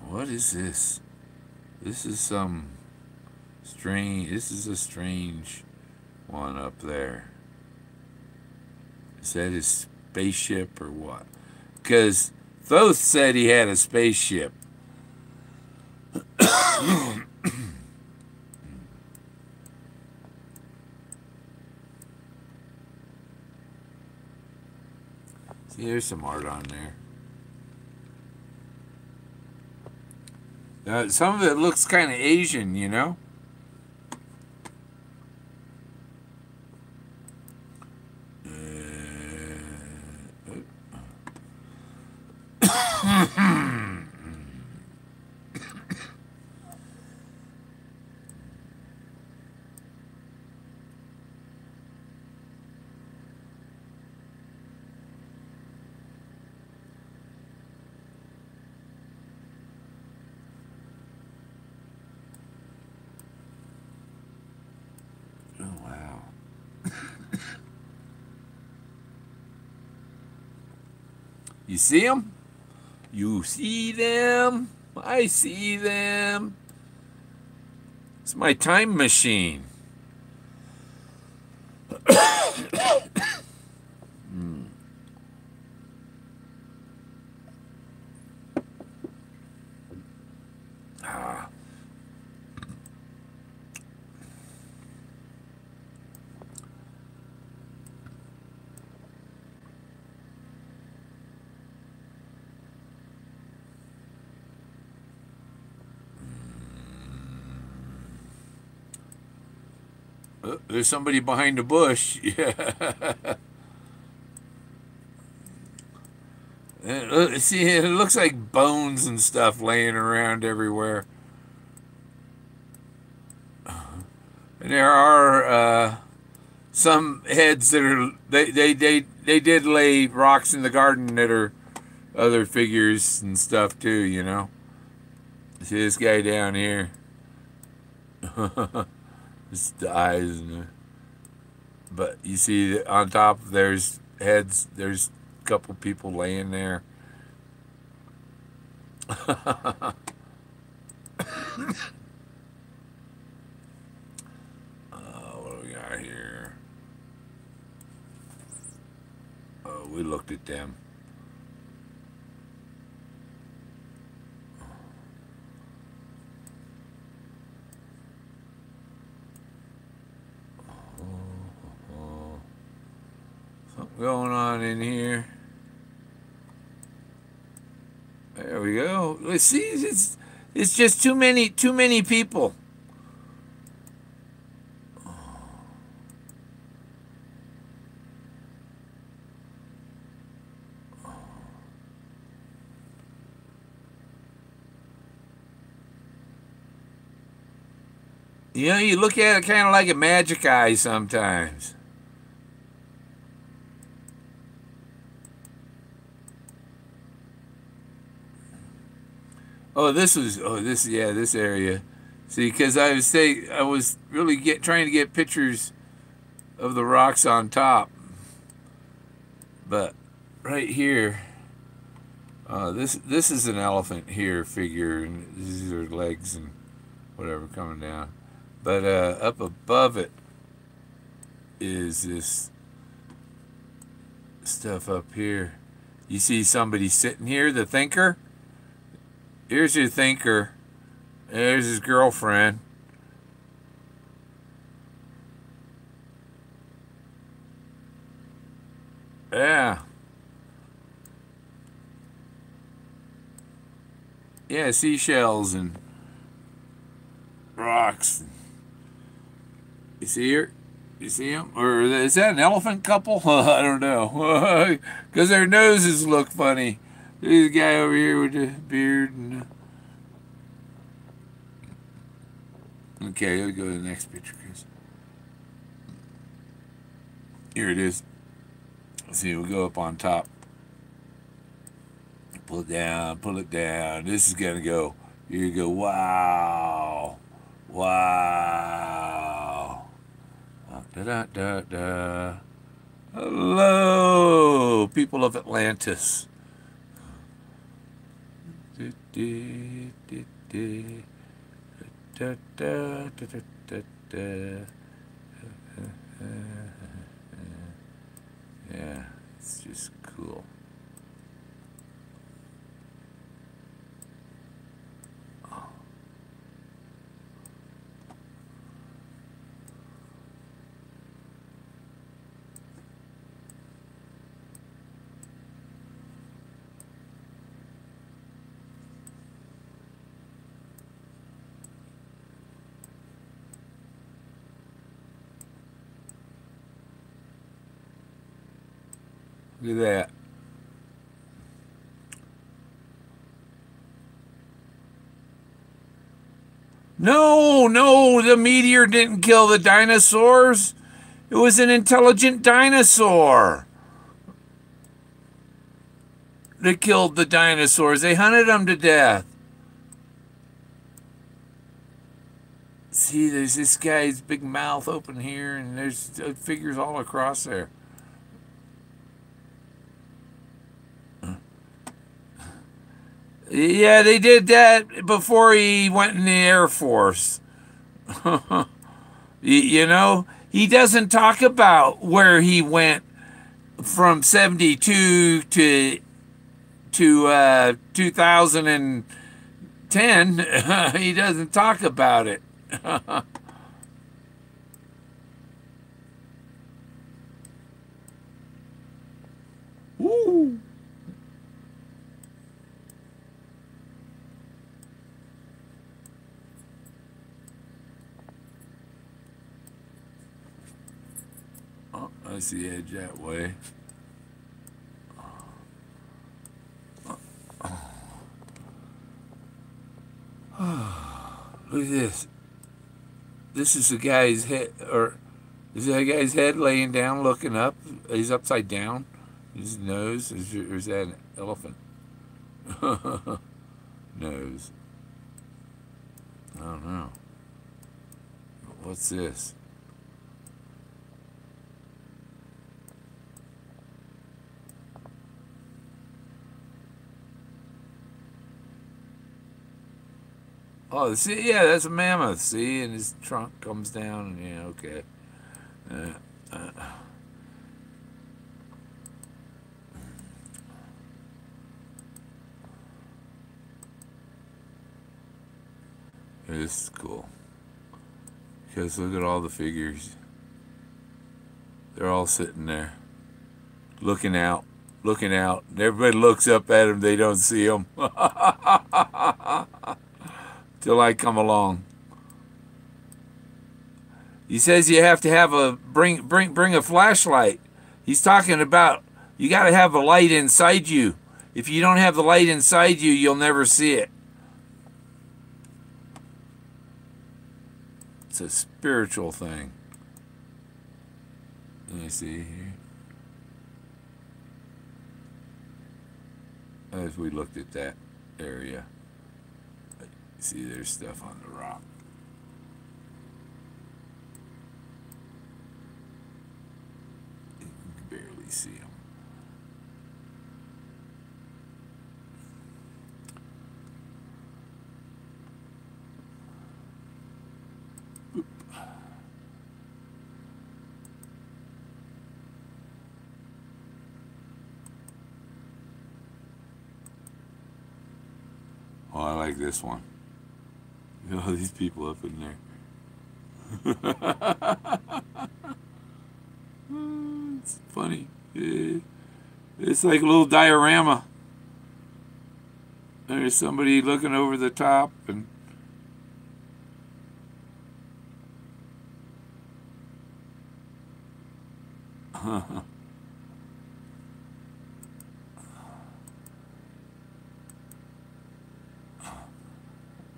What is this? This is some strange. This is a strange one up there. Is that his spaceship or what? Because Thoth said he had a spaceship. See, there's some art on there. Some of it looks kind of Asian, you know? You see them? You see them? I see them. It's my time machine. There's somebody behind a bush. Yeah. See, it looks like bones and stuff laying around everywhere. And there are some heads that are they did lay rocks in the garden that are other figures and stuff too. You know. See this guy down here. It's the eyes, but you see on top there's heads. There's a couple people laying there. Oh, what do we got here? Oh, we looked at them. Going on in here. There we go. Let's see. It's just too many people. You know, you look at it kind of like a magic eye sometimes. Oh, this area. See, because I was really trying to get pictures of the rocks on top, but right here, this is an elephant here figure, and these are legs and whatever coming down. But up above it is this stuff up here. You see somebody sitting here, the thinker? Here's your thinker. There's his girlfriend. Yeah. Yeah, seashells and rocks. You see her? You see him? Or is that an elephant couple? I don't know. Because their noses look funny. There's a guy over here with a beard. And okay, let's go to the next picture, Chris. Here it is. Let's see, we'll go up on top. Pull it down, pull it down. This is going to go. Here you go. Wow. Wow. Da, da, da, da. Hello, people of Atlantis. Yeah, it's just cool. Look at that. No, the meteor didn't kill the dinosaurs. It was an intelligent dinosaur that killed the dinosaurs. They hunted them to death. See, there's this guy's big mouth open here, and there's figures all across there. Yeah, they did that before he went in the Air Force. You know, he doesn't talk about where he went from 72 to 2010. He doesn't talk about it. Woo. I see the edge that way. Look at this. This is the guy's head, or is that guy's head laying down looking up? He's upside down. His nose, or is that an elephant? Nose. I don't know. What's this? Oh, see, yeah, that's a mammoth. See, and his trunk comes down. And, yeah, okay. This is cool. Because look at all the figures. They're all sitting there, looking out, looking out. And everybody looks up at them. They don't see them. till I come along. He says you have to have a bring a flashlight. He's talking about you got to have a light inside you. If you don't have the light inside you, you'll never see it. It's a spiritual thing. Let me see here. As we looked at that area, see there's stuff on the rock. You can barely see them. Oh, I like this one. Look at all these people up in there. It's funny. It's like a little diorama. There's somebody looking over the top and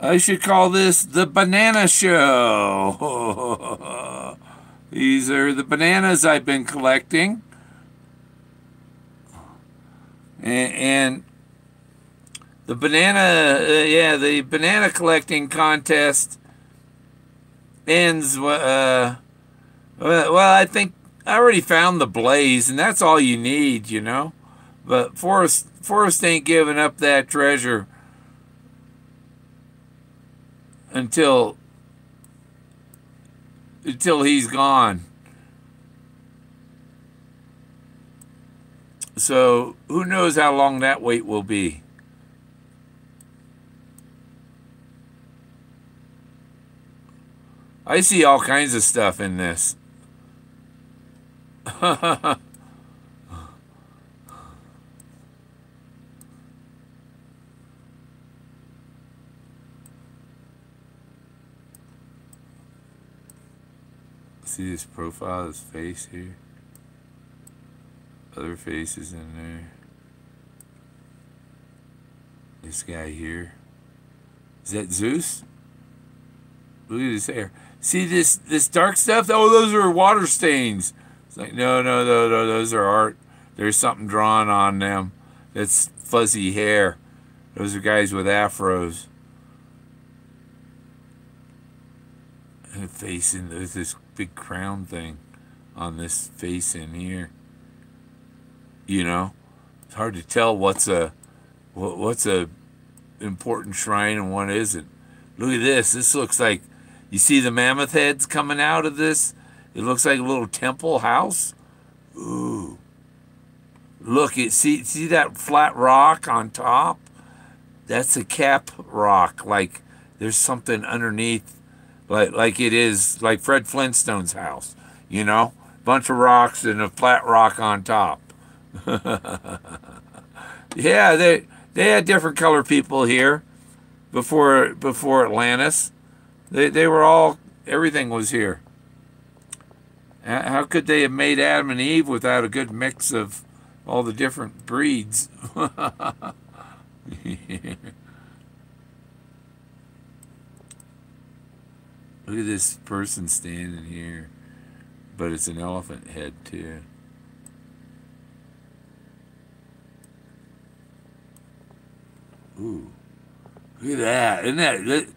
I should call this the banana show. These are the bananas I've been collecting. And the banana, the banana collecting contest ends, well, I think I already found the blaze, and that's all you need, you know. But Forrest ain't giving up that treasure until he's gone. So who knows how long that wait will be. I see all kinds of stuff in this. See his profile, his face here. Other faces in there. This guy here. Is that Zeus? Look at his hair. See this dark stuff? Oh, those are water stains. It's like, no, those are art. There's something drawn on them. That's fuzzy hair. Those are guys with afros. And a face in there's this big crown thing on this face in here. You know, it's hard to tell what's a important shrine and what isn't. Look at this. This looks like, you see the mammoth heads coming out of this? It looks like a little temple house. Ooh. Look, see that flat rock on top? That's a cap rock. Like there's something underneath, like it is like Fred Flintstone's house. You know, bunch of rocks and a flat rock on top. Yeah, they had different color people here before Atlantis. They were all, everything was here. How could they have made Adam and Eve without a good mix of all the different breeds? Look at this person standing here, but it's an elephant head too. Ooh, look at that. Isn't that,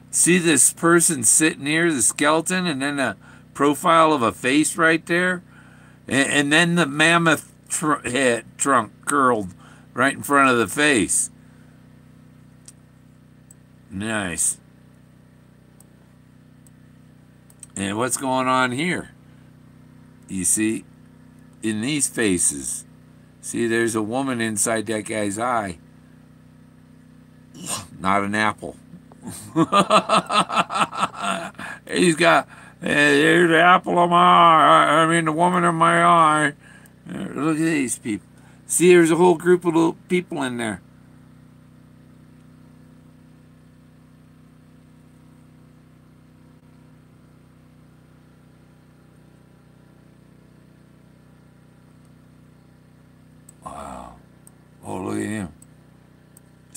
see this person sitting here, the skeleton, and then a profile of a face right there? And then the mammoth head trunk curled right in front of the face. Nice. And what's going on here? You see, in these faces, see there's a woman inside that guy's eye. Not an apple. He's got, there's the apple of my eye. I mean, the woman in my eye. Look at these people. See, there's a whole group of little people in there.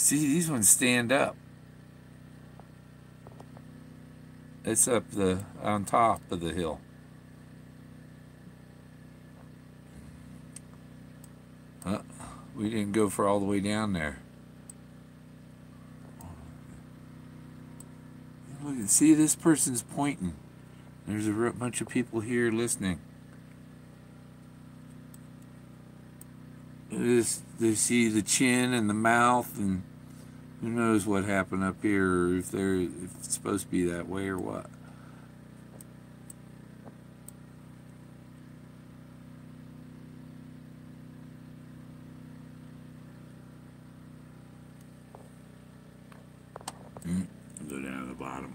See, these ones stand up. It's up on top of the hill. We didn't go for all the way down there. Look, see, this person's pointing. There's a bunch of people here listening. They see the chin and the mouth, and who knows what happened up here, or if it's supposed to be that way or what. Go down to the bottom.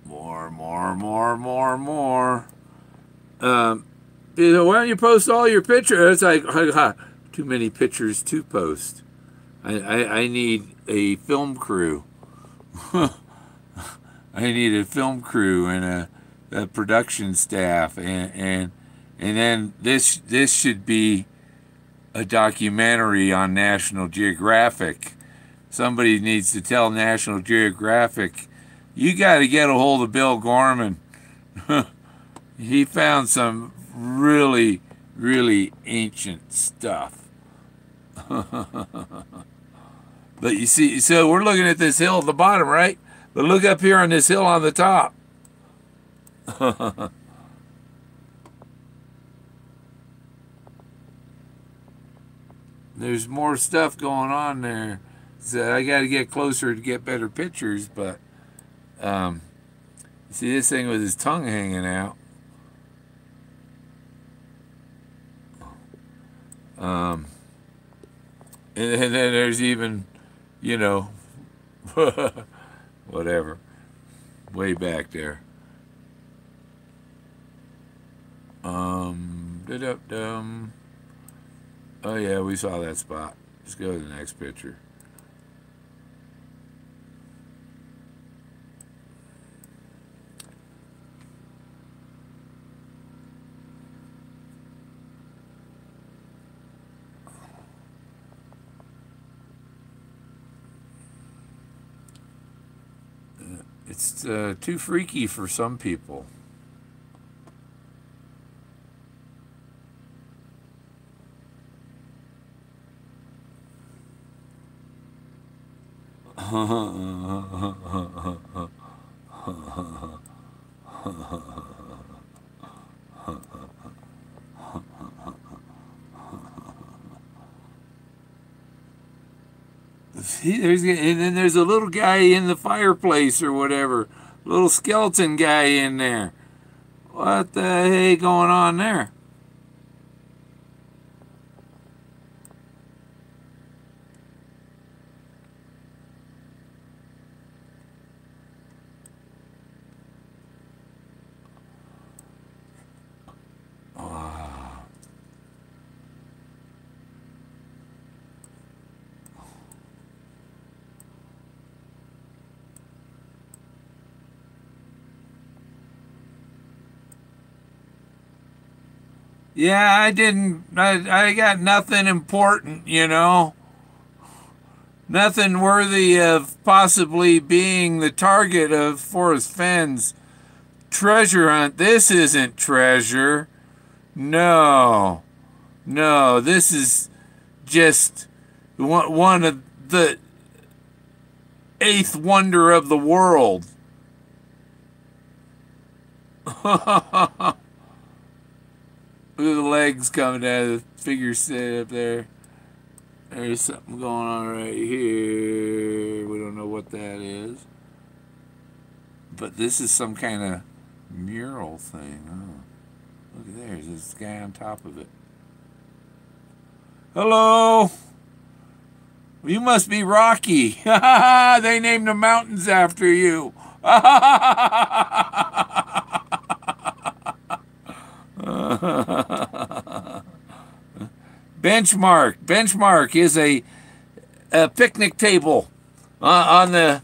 More. You know, why don't you post all your pictures? It's like, too many pictures to post. I need a film crew. I need a film crew and a production staff, and then this should be a documentary on National Geographic. Somebody needs to tell National Geographic, you got to get a hold of Bill Gorman. He found some really, really ancient stuff. But you see, so we're looking at this hill at the bottom, right? But look up here on this hill on the top. There's more stuff going on there. So I got to get closer to get better pictures, but see this thing with his tongue hanging out. And then there's even, you know, whatever, way back there. Oh yeah, we saw that spot. Let's go to the next picture. It's too freaky for some people. See, and then there's a little guy in the fireplace or whatever. Little skeleton guy in there. What the heck going on there? Yeah, I got nothing important, you know. Nothing worthy of possibly being the target of Forrest Fenn's treasure hunt. This isn't treasure. No. No, this is just one of the eighth wonder of the world. Look at the legs coming out of the figure set up there. There's something going on right here. We don't know what that is. But this is some kind of mural thing. Oh, look at there. There's this guy on top of it. Hello. You must be Rocky. They named the mountains after you. Benchmark is a picnic table on the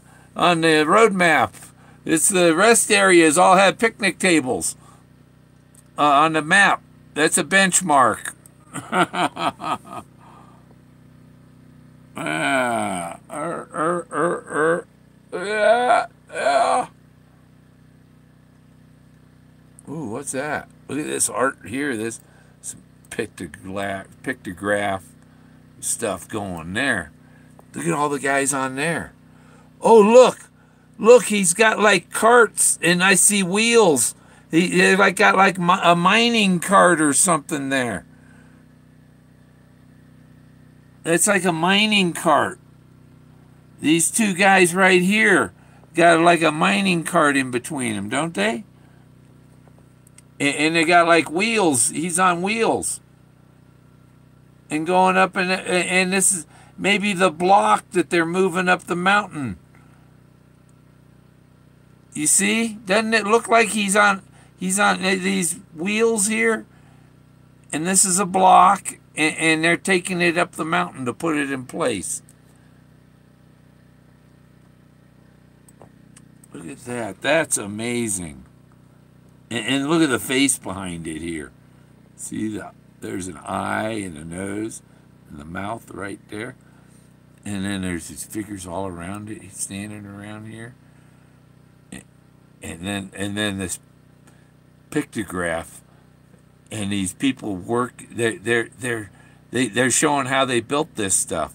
road map. It's the rest areas all have picnic tables on the map. That's a benchmark. Ah, yeah, yeah. Ooh, what's that? Look at this art here. This some pictograph stuff going there. Look at all the guys on there. Oh, look. Look, he's got like carts and I see wheels. He like got like a mining cart or something there. It's like a mining cart. These two guys right here got like a mining cart in between them, don't they? And they got like wheels. He's on wheels. And going up, and this is maybe the block that they're moving up the mountain. You see? Doesn't it look like he's on these wheels here? And this is a block, and they're taking it up the mountain to put it in place. Look at that. That's amazing. And look at the face behind it here. See, there's an eye and a nose and the mouth right there. And then there's these figures all around it. He's standing around here. And then this pictograph, and these people work. They're showing how they built this stuff.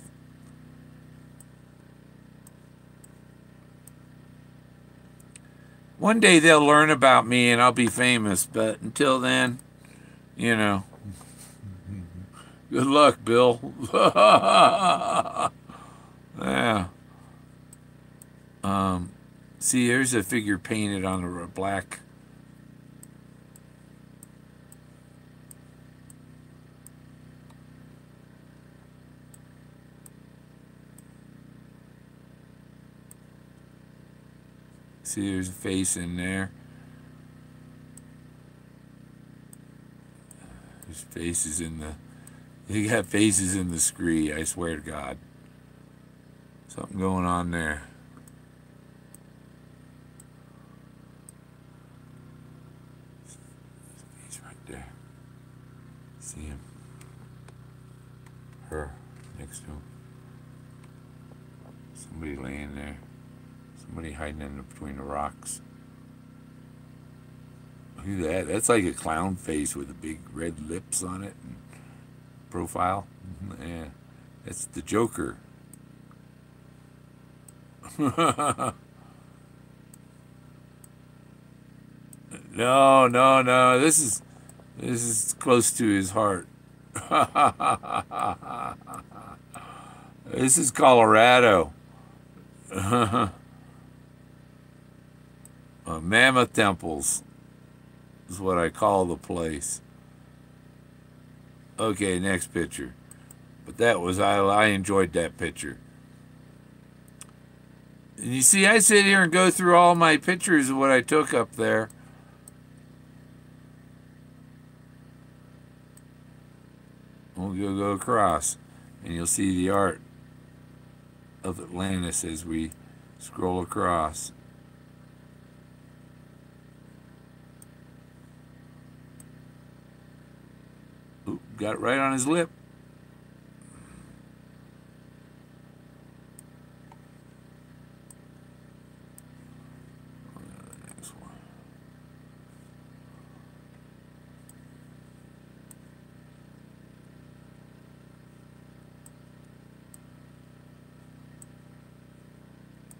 One day they'll learn about me and I'll be famous, but until then, you know, good luck, Bill. Yeah. See, here's a figure painted on a black. See, there's a face in there. There's faces in the... They got faces in the scree, I swear to God. Something going on there. He's right there. See him? Her next to him. Somebody laying there. Somebody hiding in between the rocks. Look at that. That's like a clown face with the big red lips on it and profile. Yeah, that's the Joker. No. This is close to his heart. This is Colorado. Mammoth temples is what I call the place. Okay, next picture. But that was, I enjoyed that picture. And you see, I sit here and go through all my pictures of what I took up there. We'll go across, and you'll see the art of Atlantis as we scroll across. Oop, got it right on his lip.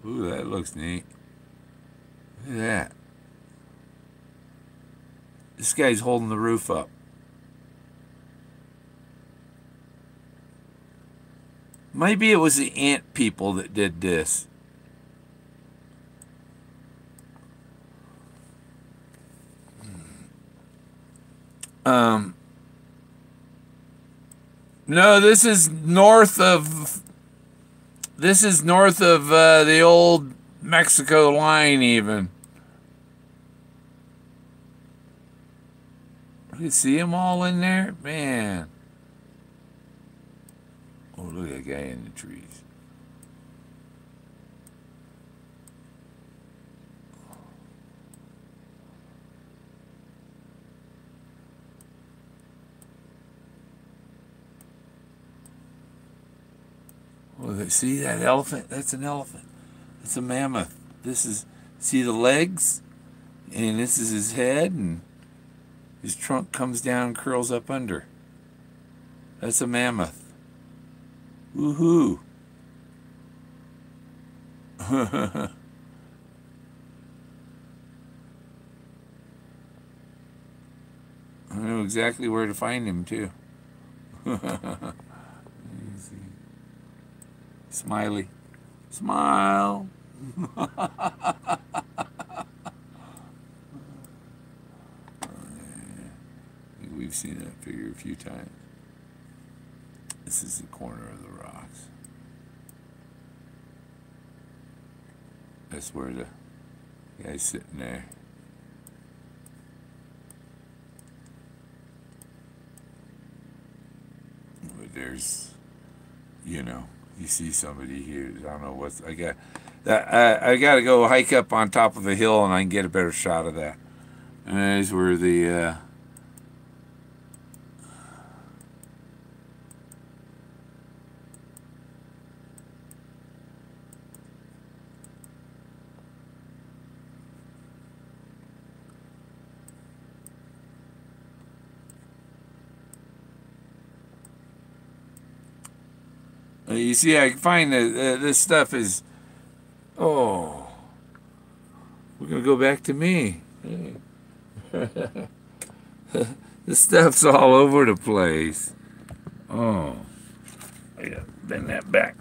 Ooh, that looks neat. Look at that. This guy's holding the roof up. Maybe it was the ant people that did this. No, this is north of the old Mexico line even. You see them all in there? Man. Oh, look at that guy in the trees. Look See that elephant? That's an elephant. It's a mammoth. This is, see the legs? And this is his head, and his trunk comes down and curls up under. That's a mammoth. Woohoo. I know exactly where to find him, too. Smiley. Smile. I think we've seen that figure a few times. This is the corner of the rocks. That's where the guy's sitting there. But there's, you know, you see somebody here. I don't know what's, I got to go hike up on top of a hill and I can get a better shot of that. And there's where the you see, I find that this stuff is, oh, we're going to go back to me. This stuff's all over the place. Oh, I got to bend that back.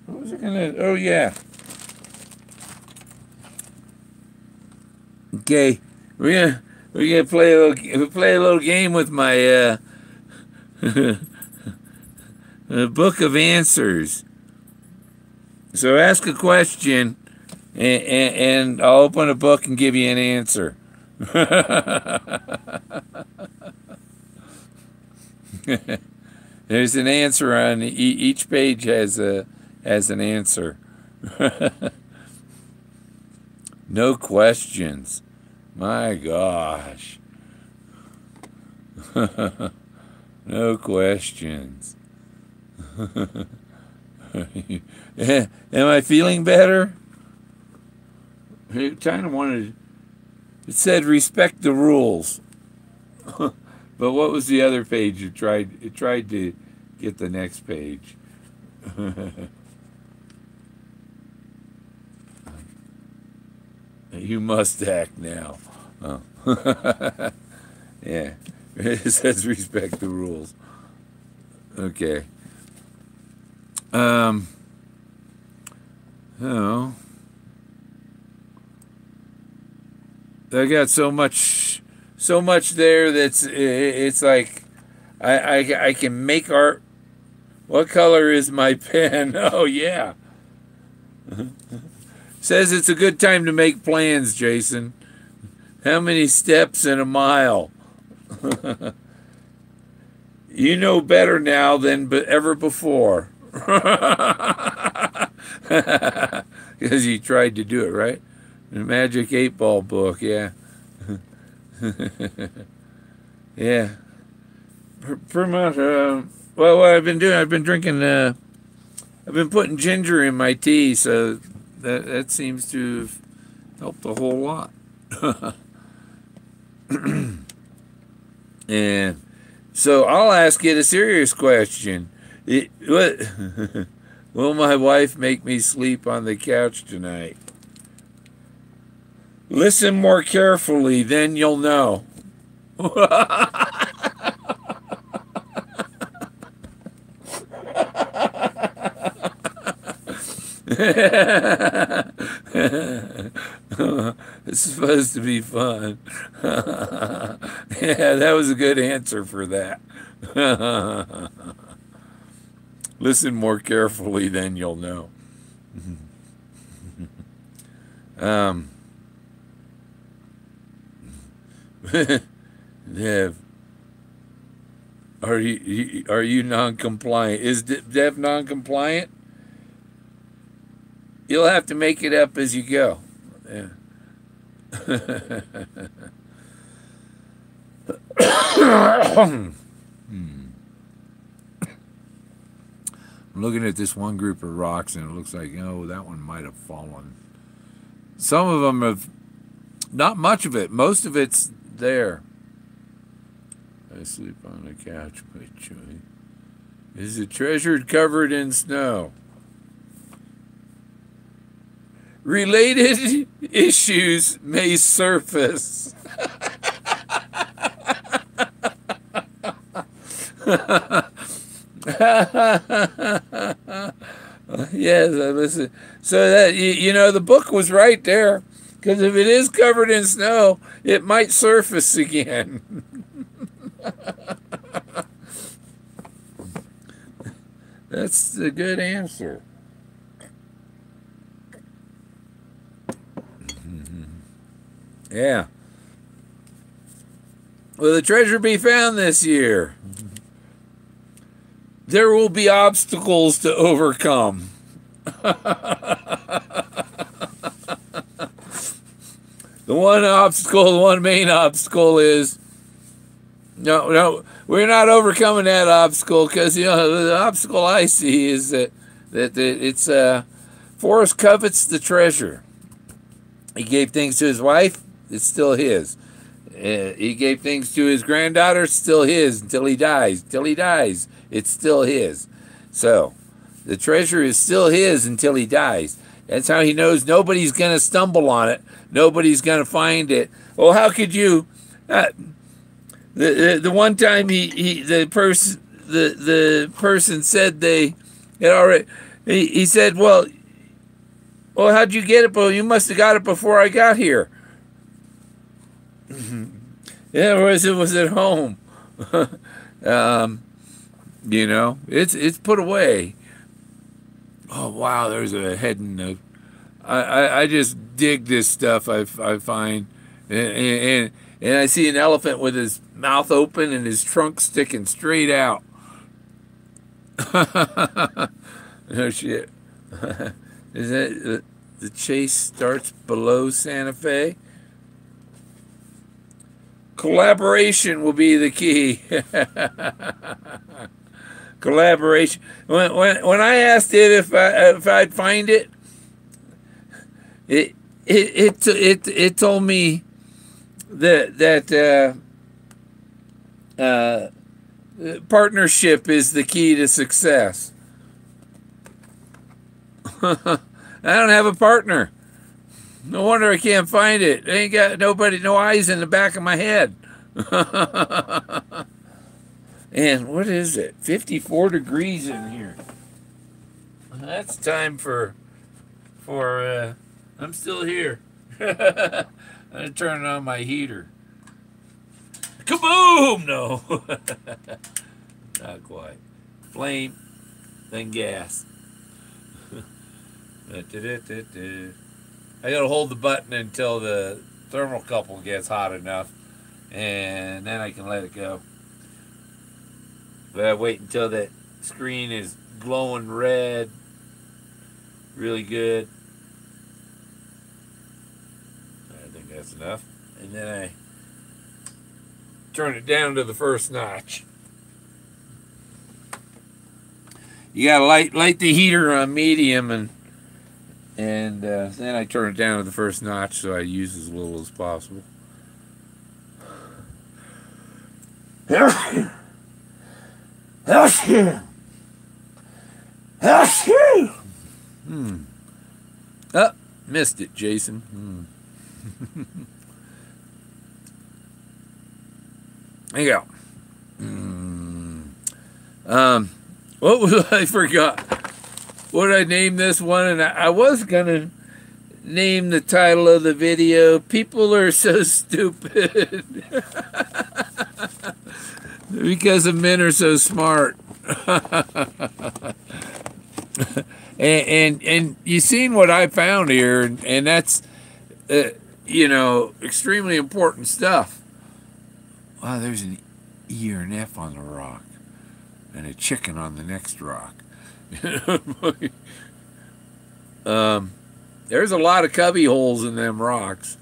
What was I going to, oh yeah. Okay, we're gonna play a little game with my book of answers. So ask a question, and I'll open a book and give you an answer. There's an answer on each page has an answer. No questions. My gosh. No questions. Am I feeling better? I kind of wanted, it said respect the rules. But what was the other page? It tried to get the next page. You must act now. Oh. Yeah. It says respect the rules. Okay. Oh. I got so much there that's it's like I can make art. What color is my pen? Oh yeah. Says it's a good time to make plans, Jason. How many steps in a mile? You know better now than ever before. Because you tried to do it, right? The Magic 8-Ball book, yeah. Yeah. Pretty much, well, what I've been doing, I've been drinking, I've been putting ginger in my tea, so that seems to have helped a whole lot. And so I'll ask you a serious question. Will my wife make me sleep on the couch tonight? Listen more carefully, then you'll know. It's supposed to be fun. Yeah, that was a good answer for that. Listen more carefully, then you'll know. Dev, are you non-compliant? Is Dev non-compliant? You'll have to make it up as you go. Yeah. I'm looking at this one group of rocks, and it looks like, that one might have fallen. Some of them have, not much of it. Most of it's there. I sleep on the couch by choice. Is it treasured covered in snow? Related issues may surface. Yes, I listen. So that the book was right there, because if it is covered in snow, it might surface again. That's a good answer. Yeah. Will the treasure be found this year? There will be obstacles to overcome. The one main obstacle is, no, we're not overcoming that obstacle, because the obstacle I see is that it's Forrest covets the treasure. He gave things to his wife, it's still his. He gave things to his granddaughter, it's still his until he dies. Till he dies, it's still his. So the treasure is still his until he dies. That's how he knows nobody's going to stumble on it. Nobody's going to find it. Well, how could you? The one time the person said they had already. He said, well, how'd you get it? Well, you must have got it before I got here. Yeah, whereas it was at home. It's put away. Oh wow, there's a hidden note. I just dig this stuff I find, and I see an elephant with his mouth open and his trunk sticking straight out. No shit. Is that the chase starts below Santa Fe? Collaboration will be the key. Collaboration. When I asked it if I'd find it, it told me that partnership is the key to success. I don't have a partner. No wonder I can't find it. I ain't got no eyes in the back of my head. And what is it? 54 degrees in here. That's time for I'm still here. I'm turning on my heater. Kaboom! No. Not quite. Flame, then gas. I gotta hold the button until the thermocouple gets hot enough, and then I can let it go. But I wait until that screen is glowing red, really good. I think that's enough. And then I turn it down to the first notch. You gotta light the heater on medium, and then I turn it down to the first notch, so I use as little as possible. Oh, missed it, Jason. There you go. What was I forgot? What did I name this one? And I was gonna name the title of the video, "People Are So Stupid." Because the men are so smart. and you seen what I found here, and that's extremely important stuff. Wow, there's an E or an F on the rock, and a chicken on the next rock. There's a lot of cubby holes in them rocks.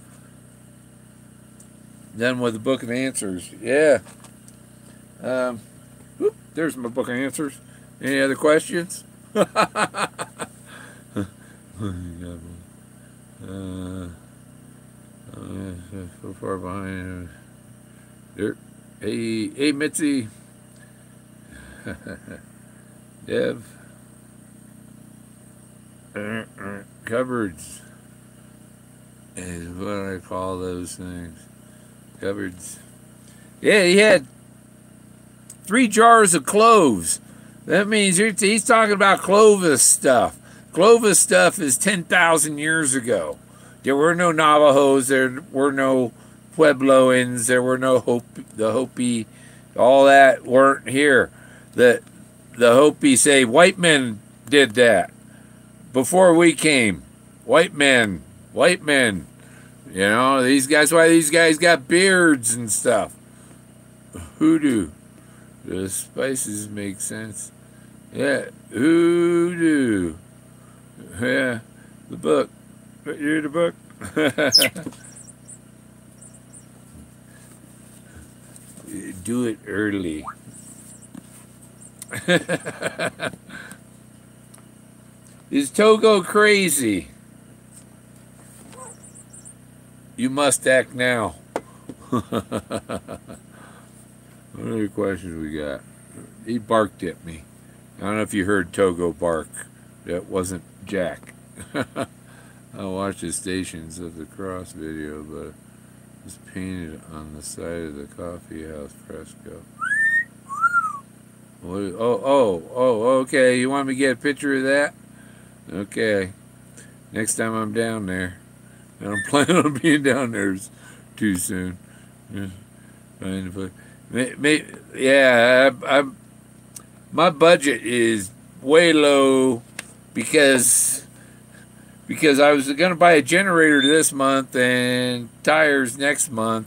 Done with the book of answers. Yeah. Whoop, there's my book of answers. Any other questions? So far behind. Hey, Mitzi. Dev. Cupboards is what I call those things. Cupboards. Yeah, he had 3 jars of cloves. That means he's talking about Clovis stuff. Clovis stuff is 10,000 years ago. There were no Navajos. There were no Puebloans. There were no the Hopi. All that weren't here. The Hopi say white men did that before we came. White men. You know, these guys, why these guys got beards and stuff. Hoodoo. The spices make sense. Yeah, hoodoo. Yeah, the book. You're the book. Do it early. Is Togo crazy? You must act now. What other questions we got? He barked at me. I don't know if you heard Togo bark. That wasn't Jack. I watched the Stations of the Cross video, but it was painted on the side of the coffee house fresco. Okay. You want me to get a picture of that? Okay. Next time I'm down there. I don't plan on being down there too soon. Yeah, my budget is way low because I was going to buy a generator this month and tires next month,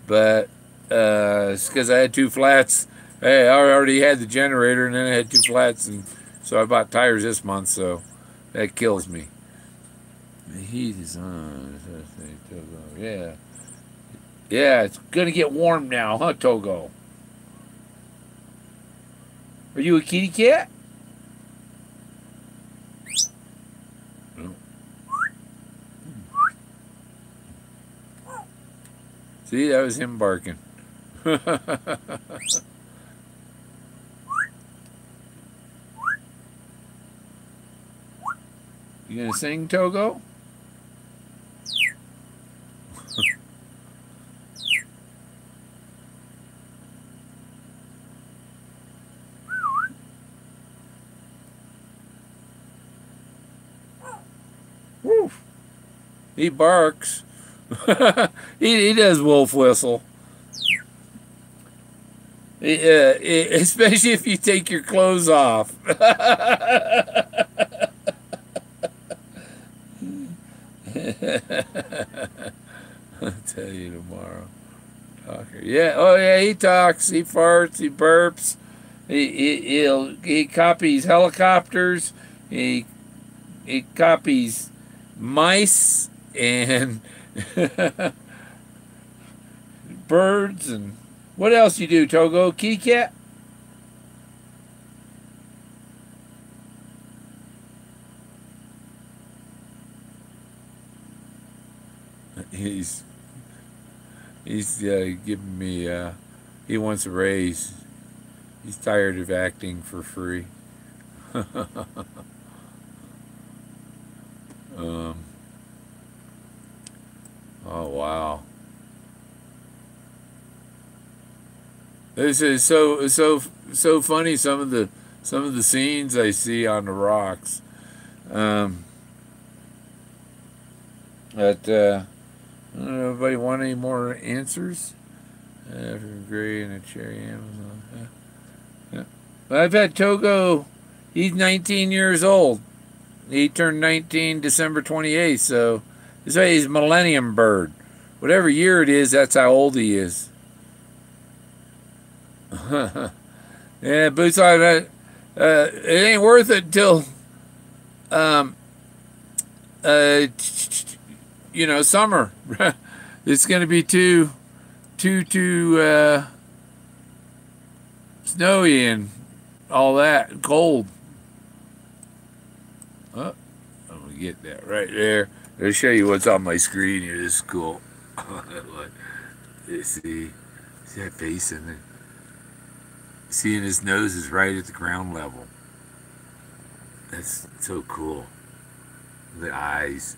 but it's because I had 2 flats. I already had the generator and then I had 2 flats, and so I bought tires this month, so that kills me. The heat is on. Yeah. Yeah, it's going to get warm now, huh, Togo? Are you a kitty cat? No. See, that was him barking. You gonna sing, Togo? Woof. He barks. he does wolf whistle. Especially if you take your clothes off. I'll tell you tomorrow. Talker. Yeah. Oh yeah. He talks. He farts. He burps. He copies helicopters. He copies mice and birds. And what else you do, Togo? Kitty cat? He's giving me he wants a raise. He's tired of acting for free. Oh wow. This is so funny, some of the scenes I see on the rocks. But I don't know, anybody want any more answers? From Gray and a cherry Amazon. Yeah. But I've had Togo. He's 19 years old. He turned 19 December 28th, so this way he's a millennium bird. Whatever year it is, that's how old he is. Yeah, boots on that. It ain't worth it until summer. It's going to be too snowy and all that, cold. Oh, I'm gonna get that right there. I'll show you what's on my screen here. This is cool. See that face in it? Seeing his nose is right at the ground level. That's so cool. The eyes.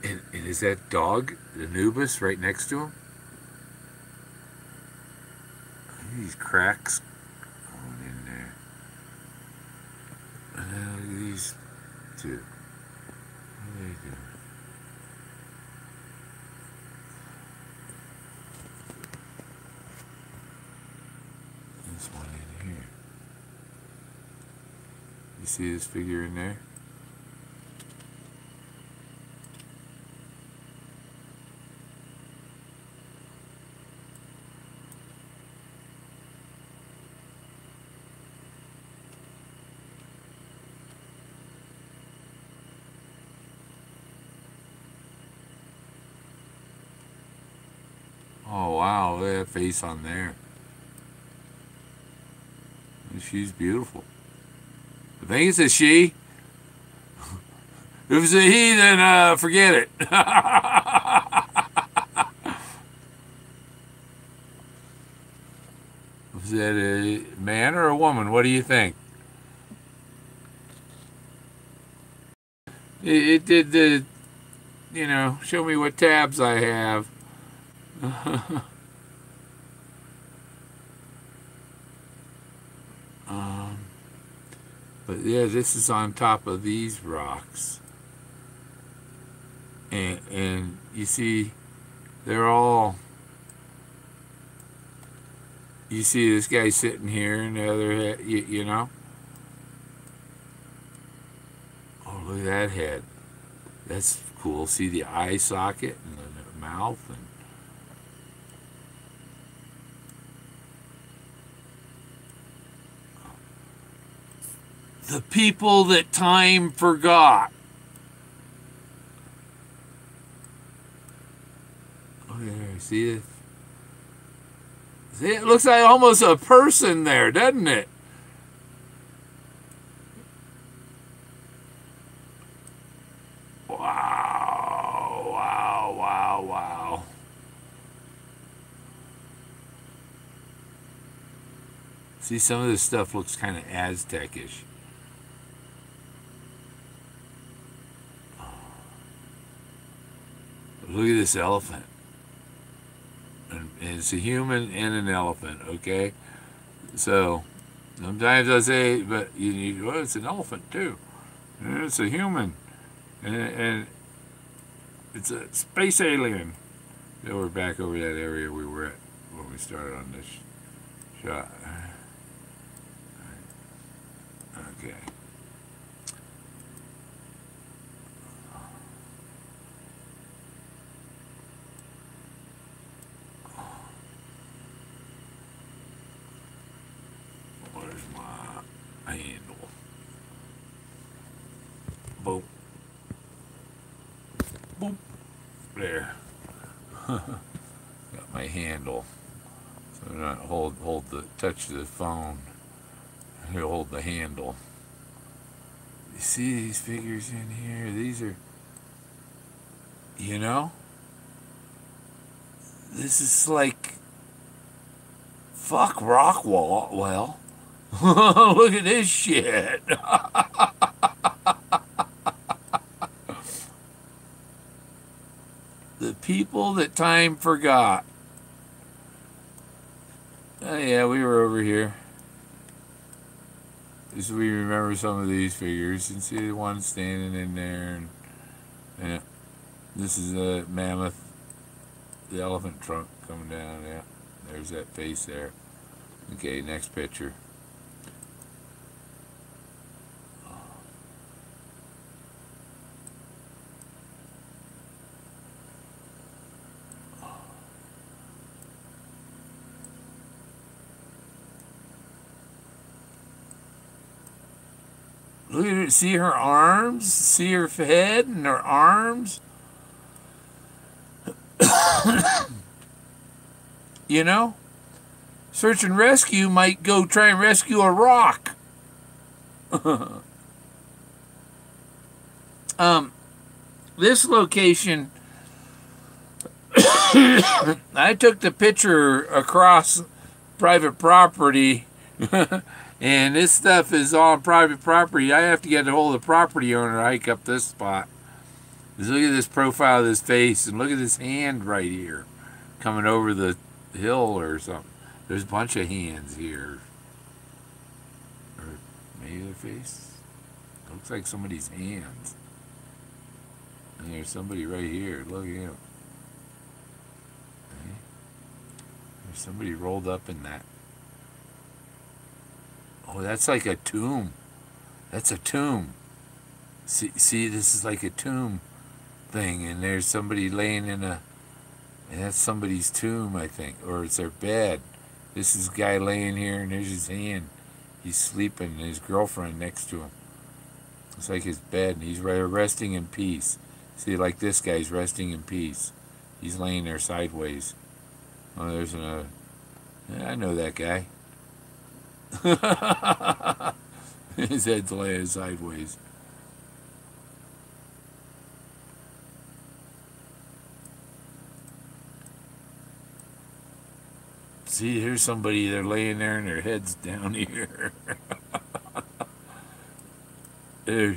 And is that dog, Anubis, right next to him? These cracks going in there. And then look at these two. What are they doing? This one in here. You see this figure in there? Oh wow, look at that face on there. She's beautiful. I think it's a she. If it's a he, then forget it. Is that a man or a woman? What do you think? It did the, you know, show me what tabs I have. But yeah, this is on top of these rocks. And you see, they're all, you see this guy sitting here and the other head, you know? Oh, look at that head. That's cool. See the eye socket and the mouth and the people that time forgot. Oh, there, see it? See, it looks like almost a person there, doesn't it? Wow, wow, wow, wow. See, some of this stuff looks kind of Aztecish. Look at this elephant. And it's a human and an elephant, okay? So, sometimes I say, but well, it's an elephant too. And it's a human. And it's a space alien. So we're back over that area we were at when we started on this shot. Okay. Where's my handle? Boom. Boom. There. Got my handle. So I'm not touch the phone. He'll hold the handle. You see these figures in here? These are, you know, this is like, fuck Rockwell. Well, look at this shit. The people that time forgot. Oh yeah, we were over here. Just we remember some of these figures. You can see the one standing in there, and yeah, this is a mammoth, the elephant trunk coming down. Yeah, there's that face there. Okay, next picture. Look at her, see her arms? See her head and her arms? You know? search and rescue might go try and rescue a rock. This location, I took the picture across private property, and this stuff is on private property. I have to get a hold of the property owner to hike up this spot. Just look at this profile of this face, and look at this hand right here, coming over the hill or something. There's a bunch of hands here. Or maybe their face. Looks like somebody's hands. And there's somebody right here. Look at him. Okay. There's somebody rolled up in that. Oh, that's like a tomb. That's a tomb. See, this is like a tomb thing, and there's somebody laying in a, and that's somebody's tomb, I think, or it's their bed. This is a guy laying here, and there's his hand. He's sleeping, and his girlfriend next to him. It's like his bed, and he's resting in peace. See, like this guy's resting in peace. He's laying there sideways. Oh, there's another. Yeah, I know that guy. His head's laying sideways. See, here's somebody, they're laying there and their head's down here. There's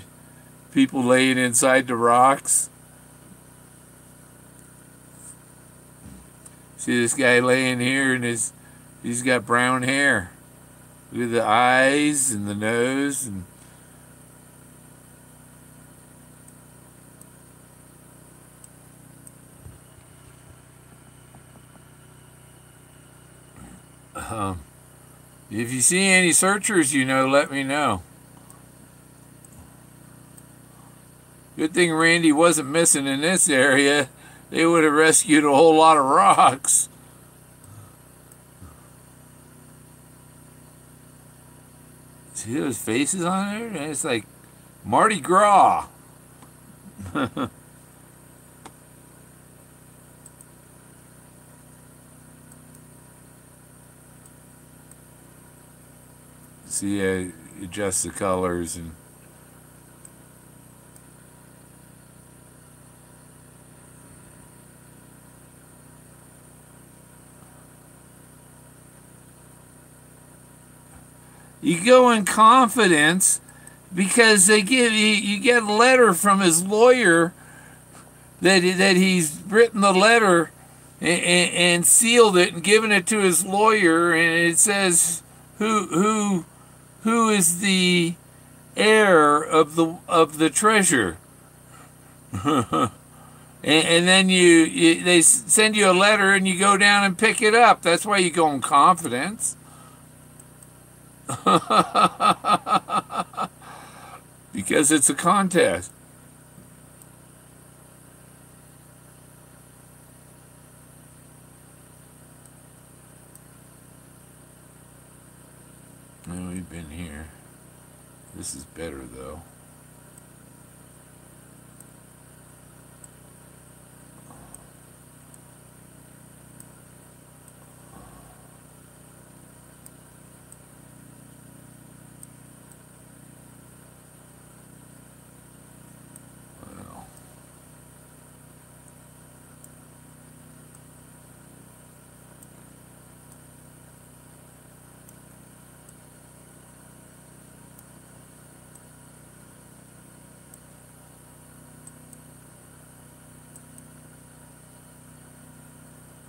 people laying inside the rocks. See this guy laying here, and he's got brown hair. Look at the eyes and the nose, and if you see any searchers, let me know. Good thing Randy wasn't missing in this area. They would have rescued a whole lot of rocks. See those faces on there? It's like Mardi Gras. See, I adjust the colors and you go in confidence because they give you get a letter from his lawyer that he's written the letter and sealed it and given it to his lawyer, and it says who is the heir of the treasure. And then they send you a letter and you go down and pick it up. That's why you go in confidence. Because it's a contest. Well, we've been here. This is better though.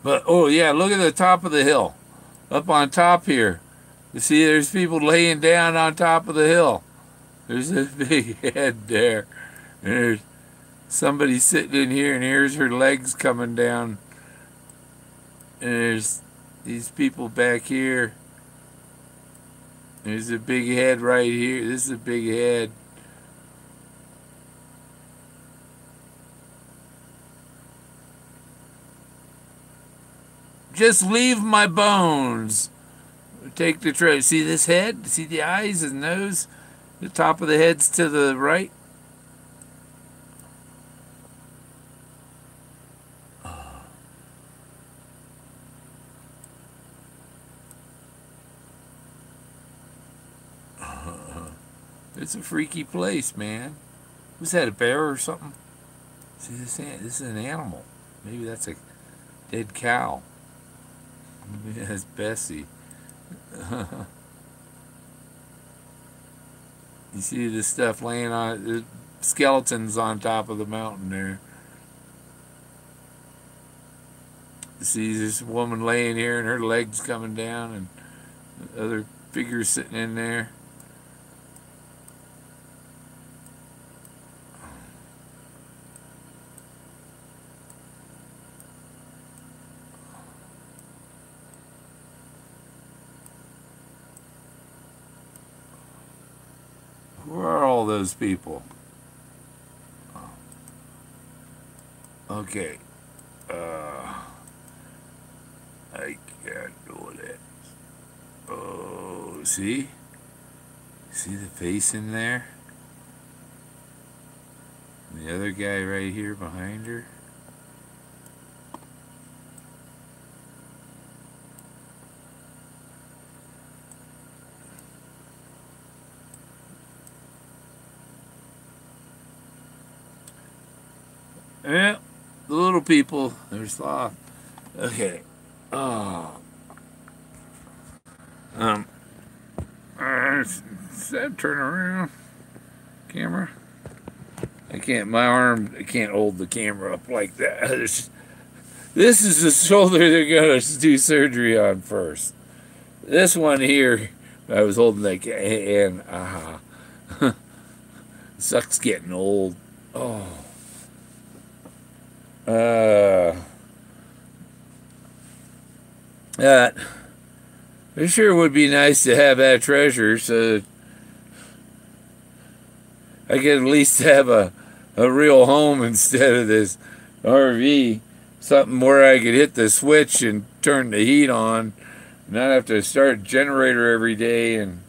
But, oh yeah, look at the top of the hill. Up on top here. You see there's people laying down on top of the hill. There's this big head there. And there's somebody sitting in here, and here's her legs coming down. And there's these people back here. There's a big head right here. This is a big head. Just leave my bones. Take the treasure. See this head? See the eyes and nose? The top of the head's to the right. It's a freaky place, man. Was that a bear or something? See, this is an animal. Maybe that's a dead cow. Maybe that's Bessie. You see this stuff laying on, the skeletons on top of the mountain there. You see this woman laying here and her legs coming down and other figures sitting in there. Where are all those people? Okay. I can't do that. Oh, see? See the face in there? And the other guy right here behind her? Yeah, the little people, they're soft. Okay. Oh. Turn around. Camera. I can't, my arm, I can't hold the camera up like that. This is the shoulder they're going to do surgery on first. This one here, I was holding like, and sucks getting old. Oh. It sure would be nice to have that treasure, so I could at least have a real home instead of this RV. Something where I could hit the switch and turn the heat on, not have to start a generator every day, and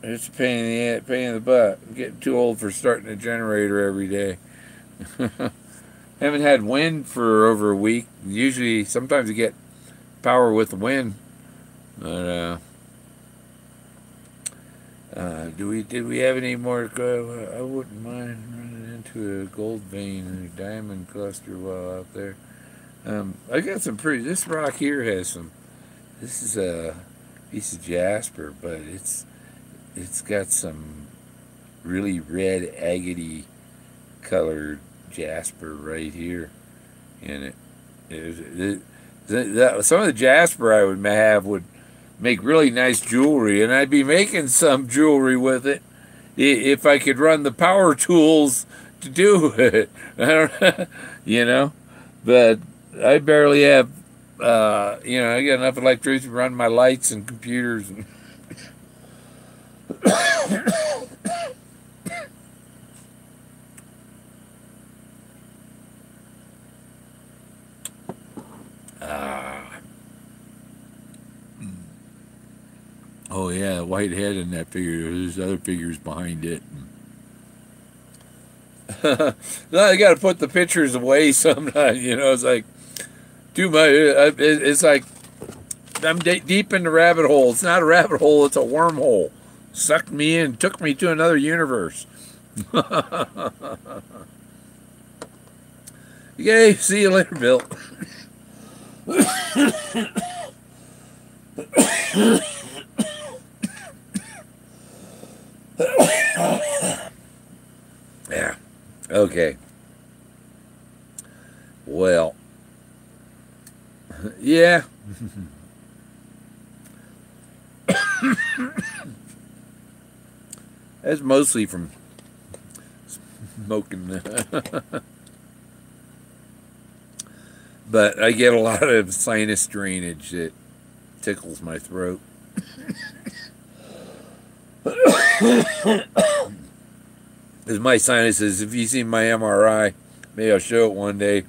it's a pain in the butt. I'm getting too old for starting a generator every day. Haven't had wind for over a week. Usually, sometimes you get power with the wind. But did we have any more? I wouldn't mind running into a gold vein and a diamond cluster while out there. I got some pretty. This rock here has some. This is a piece of jasper, but it's got some really red agate colored jasper right here in it. Some of the jasper I would have would make really nice jewelry, and I'd be making some jewelry with it if I could run the power tools to do it. I don't, you know, but I barely have, you know, I got enough electricity to run my lights and computers. And oh yeah, the white head in that figure. There's other figures behind it. Now I got to put the pictures away sometimes. You know, it's like too much. It's like I'm deep in the rabbit hole. It's not a rabbit hole. It's a wormhole. Sucked me in, took me to another universe. Okay, see you later, Bill. Yeah. Okay. Well. Yeah. That's mostly from smoking. But I get a lot of sinus drainage that tickles my throat. Because my sinuses, if you see my MRI, maybe I'll show it one day,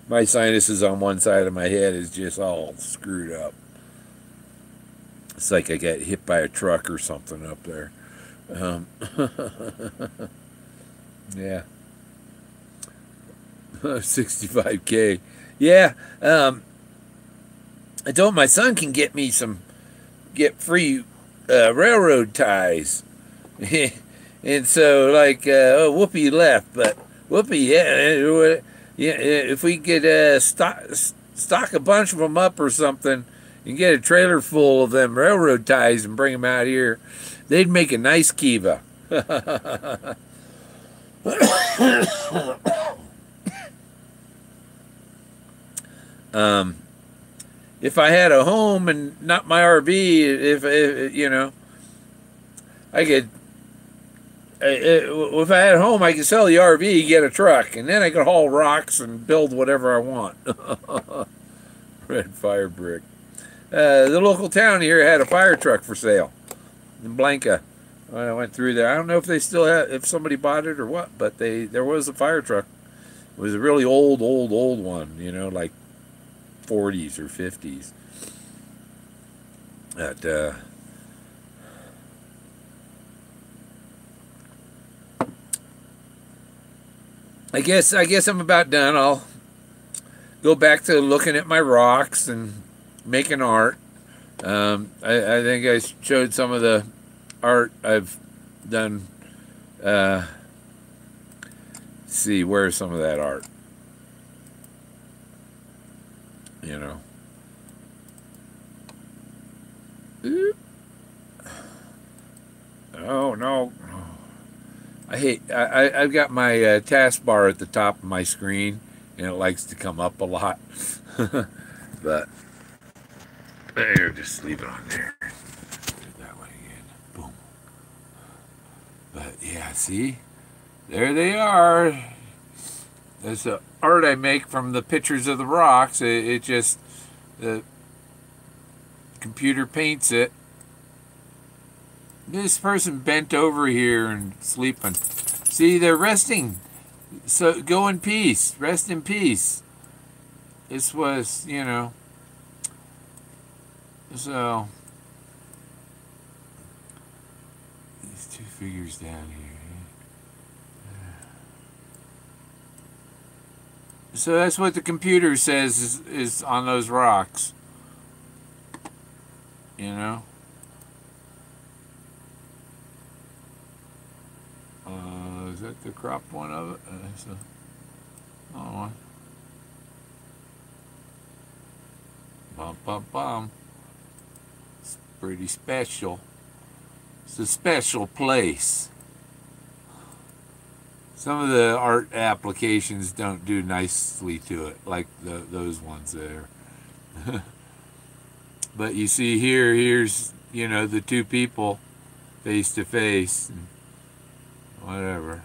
my sinuses on one side of my head is just all screwed up. It's like I got hit by a truck or something up there. Yeah. 65K. Yeah. I told my son can get me get free railroad ties. And so, like, oh, Whoopi left, but Whoopi, yeah, if we could stock a bunch of them up or something and get a trailer full of them railroad ties and bring them out here, they'd make a nice kiva. If I had a home and not my RV, if you know, I could. If I had a home, I could sell the RV, get a truck, and then I could haul rocks and build whatever I want. Red fire brick. The local town here had a fire truck for sale in Blanca. When I went through there, I don't know if they still have, if somebody bought it or what, but there was a fire truck. It was a really old one, you know, like 40s or 50s. That I guess I'm about done. I'll go back to looking at my rocks and making art. I think I showed some of the art I've done. See, where's some of that art? You know. Oop. Oh no. I've got my taskbar at the top of my screen, and it likes to come up a lot. But there, just leave it on there. That way again. Boom. But yeah, see, there they are. That's the art I make from the pictures of the rocks. It just, the computer paints it. This person bent over here and sleeping. See, they're resting. So go in peace. Rest in peace. This was, you know. So these two figures down here. So that's what the computer says is on those rocks. You know. Is that the cropped one of it? It's a long one. Bum, bum, bum. It's pretty special. It's a special place. Some of the art applications don't do nicely to it, like those ones there. But you see here's, you know, the two people face to face. And whatever.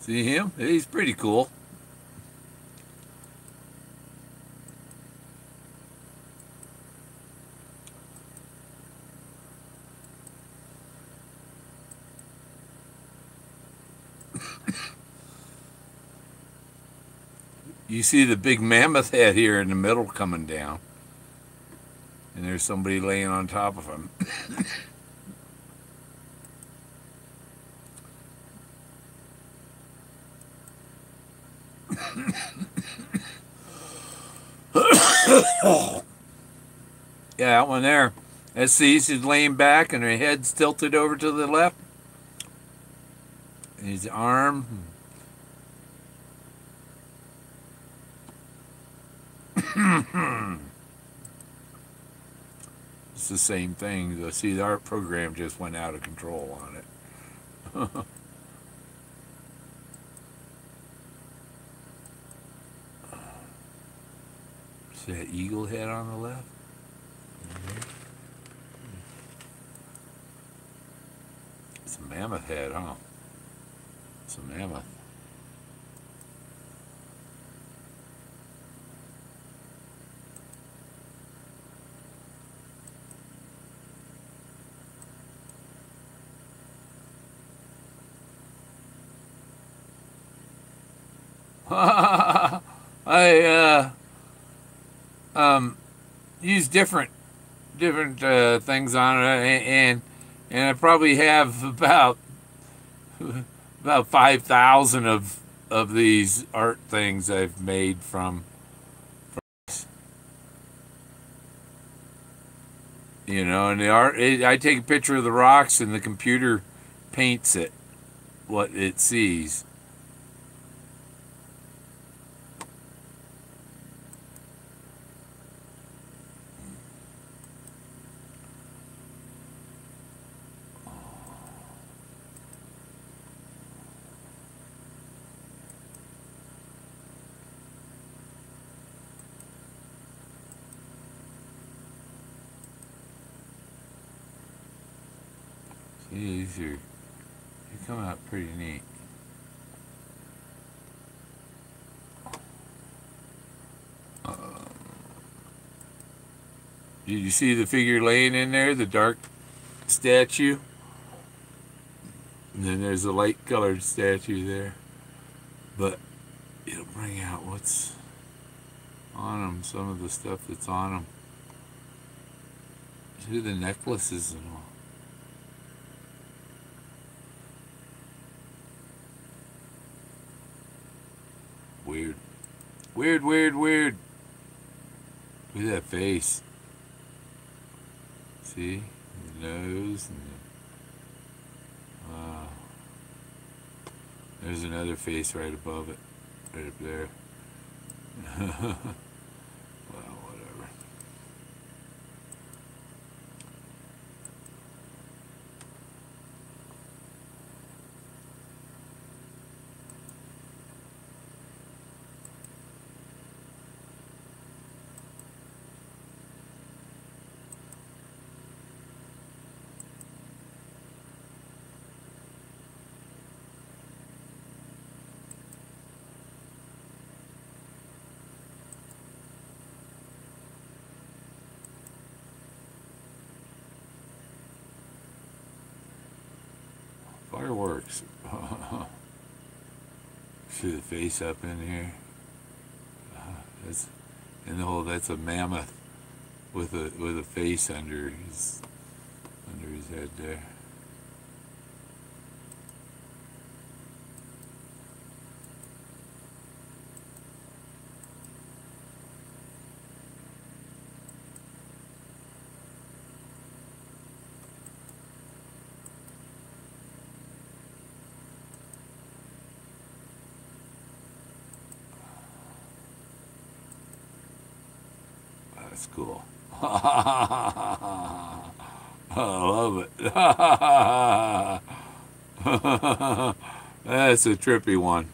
See him? He's pretty cool. You see the big mammoth head here in the middle coming down. And there's somebody laying on top of him. Yeah, that one there. Let's see, she's laying back and her head's tilted over to the left. And his arm. It's the same thing. See, the art program just went out of control on it. See that eagle head on the left? It's a mammoth head, huh? It's a mammoth. I use different things on it, and I probably have about 5,000 of these art things I've made from, you know, and the art. I take a picture of the rocks, and the computer paints it what it sees. These are, they come out pretty neat. Did you see the figure laying in there, the dark statue? And then there's a light colored statue there. But it'll bring out what's on them, some of the stuff that's on them. See the necklaces and all. Weird. Weird, weird, weird. Look at that face. See? The nose and there's another face right above it. Right up there. Well, whatever. Fireworks. See the face up in here. That's and the whole. That's a mammoth with a face under his head there. That's cool. I love it. That's a trippy one.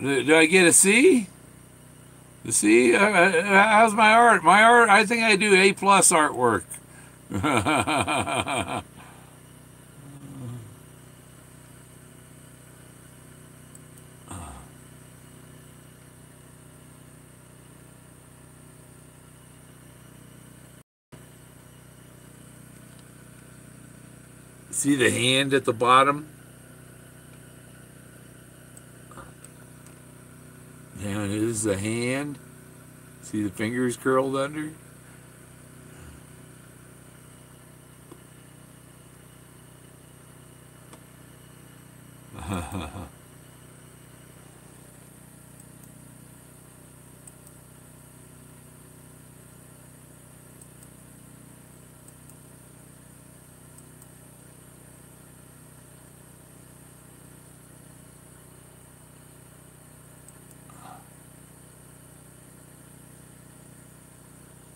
Do I get a C? The C? How's my art? My art, I think I do A+ artwork. See the hand at the bottom? Now here's the hand. See the fingers curled under?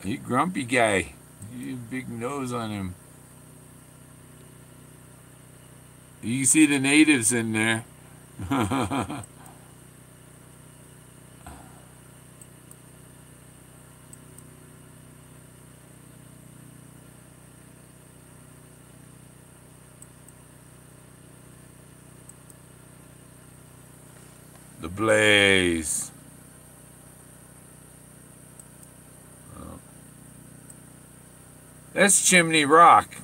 You grumpy guy. You big nose on him. You can see the natives in there. The blaze. That's Chimney Rock.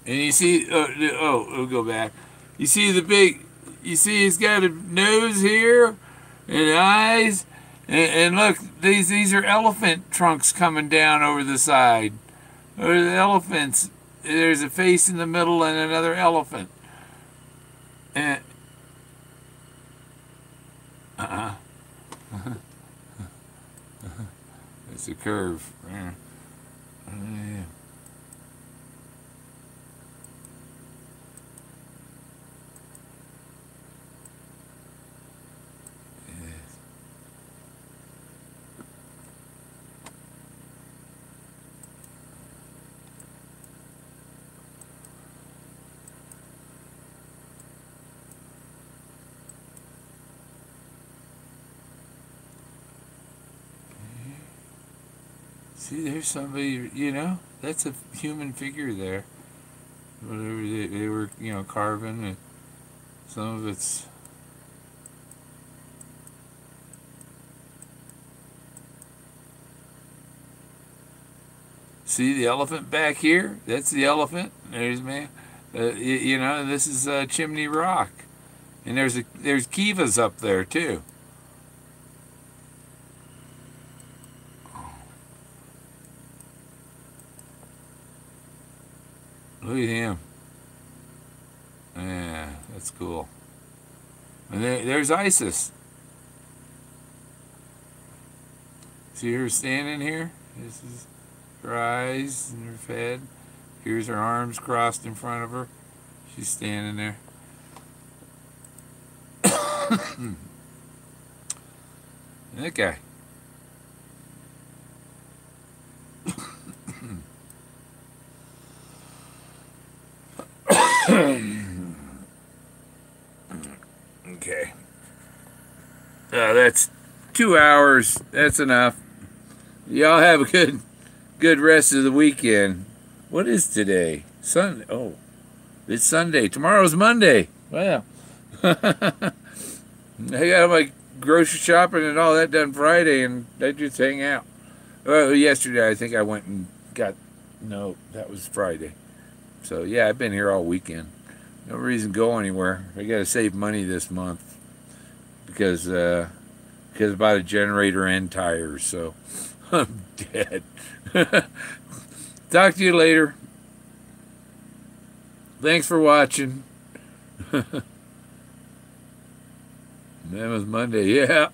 And you see, we'll go back. You see the big, You see he's got a nose here and eyes. And look, these are elephant trunks coming down over the side. Or the elephants. There's a face in the middle and another elephant. And it's a curve. See, there's somebody, you know, that's a human figure there. Whatever they were, you know, carving, and some of it's... See the elephant back here? That's the elephant. There's man. You know, this is Chimney Rock. And there's kivas up there, too. Look at him. Yeah, that's cool. And there's Isis. See her standing here? This is her eyes and her head. Here's her arms crossed in front of her. She's standing there. That guy. Okay. That's 2 hours. That's enough. Y'all have a good rest of the weekend. What is today? Sunday. Oh, it's Sunday. Tomorrow's Monday. Wow. I got my grocery shopping and all that done Friday, and I just hang out. Well, yesterday I think I went and got... No, that was Friday. So, yeah, I've been here all weekend. No reason to go anywhere. I got to save money this month because I bought a generator and tires, so I'm dead. Talk to you later. Thanks for watching. That was Monday, yeah.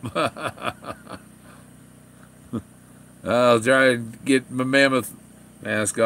I'll try and get my mammoth mask off.